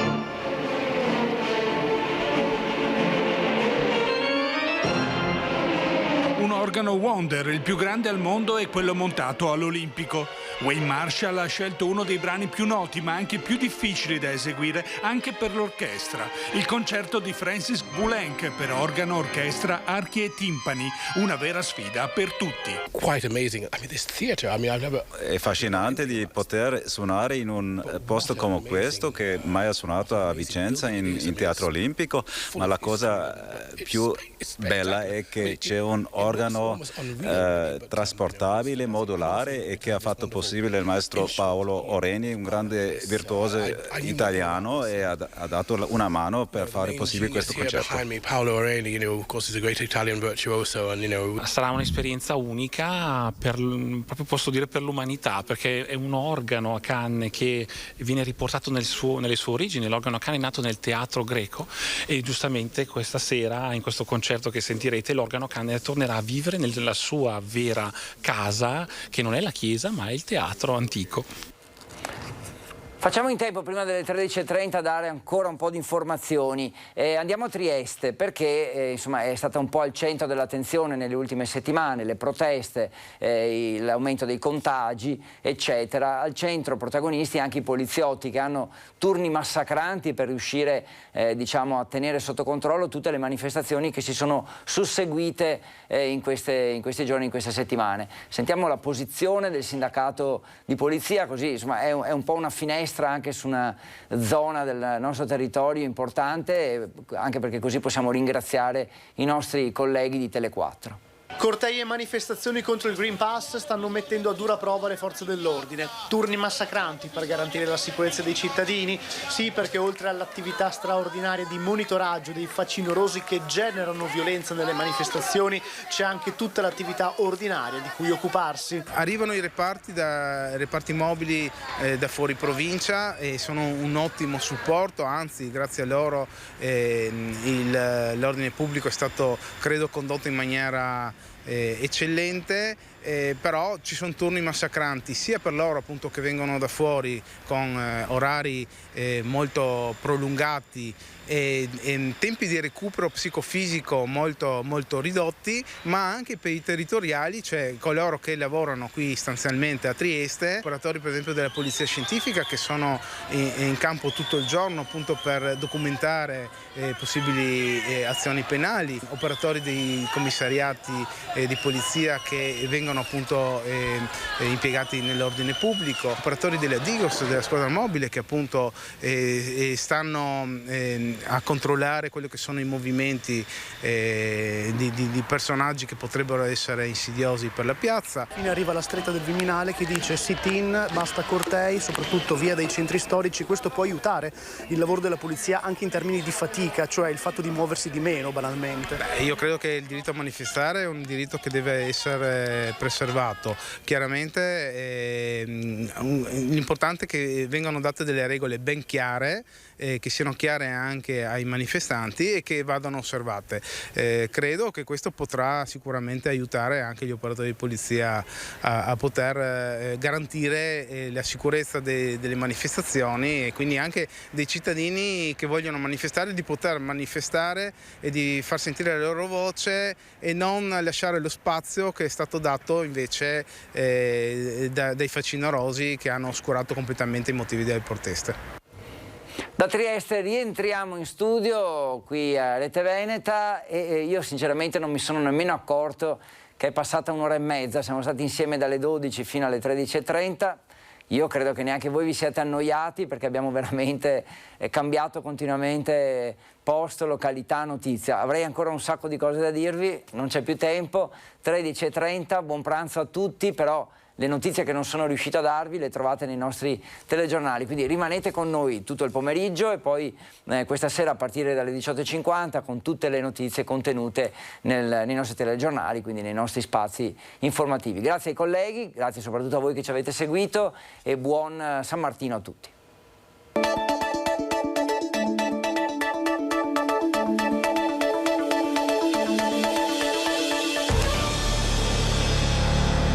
Un organo Wonder, il più grande al mondo, è quello montato all'Olimpico. Wayne Marshall ha scelto uno dei brani più noti ma anche più difficili da eseguire anche per l'orchestra, il concerto di Francis Poulenc per organo, orchestra, archi e timpani, una vera sfida per tutti. È affascinante di poter suonare in un posto come questo, che mai ha suonato a Vicenza in Teatro Olimpico, ma la cosa più bella è che c'è un organo trasportabile, modulare, e che ha fatto possibile il maestro Paolo Oreni, un grande virtuoso italiano, e ha dato una mano per fare possibile questo concerto. Sarà un'esperienza unica, proprio posso dire per l'umanità, perché è un organo a canne che viene riportato nelle sue origini. L'organo a canne è nato nel teatro greco, e giustamente questa sera, in questo concerto che sentirete, l'organo a canne tornerà a vivere nella sua vera casa, che non è la chiesa ma è il teatro antico. Facciamo in tempo prima delle 13:30 a dare ancora un po' di informazioni. Andiamo a Trieste perché insomma, è stata un po' al centro dell'attenzione nelle ultime settimane, le proteste, l'aumento dei contagi, eccetera. Al centro protagonisti anche i poliziotti, che hanno turni massacranti per riuscire diciamo, a tenere sotto controllo tutte le manifestazioni che si sono susseguite in questi giorni, in queste settimane. Sentiamo la posizione del sindacato di polizia, così insomma, è un po' una finestra anche su una zona del nostro territorio importante, anche perché così possiamo ringraziare i nostri colleghi di Tele4. Cortei e manifestazioni contro il Green Pass stanno mettendo a dura prova le forze dell'ordine. Turni massacranti per garantire la sicurezza dei cittadini. Sì, perché oltre all'attività straordinaria di monitoraggio dei facinorosi che generano violenza nelle manifestazioni, c'è anche tutta l'attività ordinaria di cui occuparsi. Arrivano i reparti mobili da fuori provincia, e sono un ottimo supporto, anzi grazie a loro l'ordine pubblico è stato, credo, condotto in maniera eccellente, però ci sono turni massacranti sia per loro, appunto, che vengono da fuori con orari molto prolungati e tempi di recupero psicofisico molto, molto ridotti, ma anche per i territoriali, cioè coloro che lavorano qui sostanzialmente a Trieste, operatori per esempio della polizia scientifica che sono in campo tutto il giorno appunto per documentare possibili azioni penali, operatori dei commissariati di polizia che vengono appunto impiegati nell'ordine pubblico, operatori della Digos, della squadra mobile, che appunto stanno a controllare quelli che sono i movimenti di personaggi che potrebbero essere insidiosi per la piazza. Fino arriva la stretta del Viminale che dice sit-in, basta cortei, soprattutto via dai centri storici. Questo può aiutare il lavoro della polizia anche in termini di fatica, cioè il fatto di muoversi di meno banalmente. Io credo che il diritto a manifestare è un diritto che deve essere preservato. Chiaramente l'importante è che vengano date delle regole ben chiare che siano chiare anche ai manifestanti e che vadano osservate. Credo che questo potrà sicuramente aiutare anche gli operatori di polizia a poter garantire la sicurezza delle manifestazioni e quindi anche dei cittadini che vogliono manifestare di poter manifestare e di far sentire la loro voce e non lasciare lo spazio che è stato dato invece dai facinorosi che hanno oscurato completamente i motivi delle proteste. Da Trieste rientriamo in studio qui a Rete Veneta e io sinceramente non mi sono nemmeno accorto che è passata un'ora e mezza, siamo stati insieme dalle 12 fino alle 13:30. Io credo che neanche voi vi siate annoiati perché abbiamo veramente cambiato continuamente posto, località, notizia. Avrei ancora un sacco di cose da dirvi, non c'è più tempo. 13:30, buon pranzo a tutti, però le notizie che non sono riuscito a darvi le trovate nei nostri telegiornali, quindi rimanete con noi tutto il pomeriggio e poi questa sera a partire dalle 18:50 con tutte le notizie contenute nei nostri telegiornali, quindi nei nostri spazi informativi. Grazie ai colleghi, grazie soprattutto a voi che ci avete seguito e buon San Martino a tutti.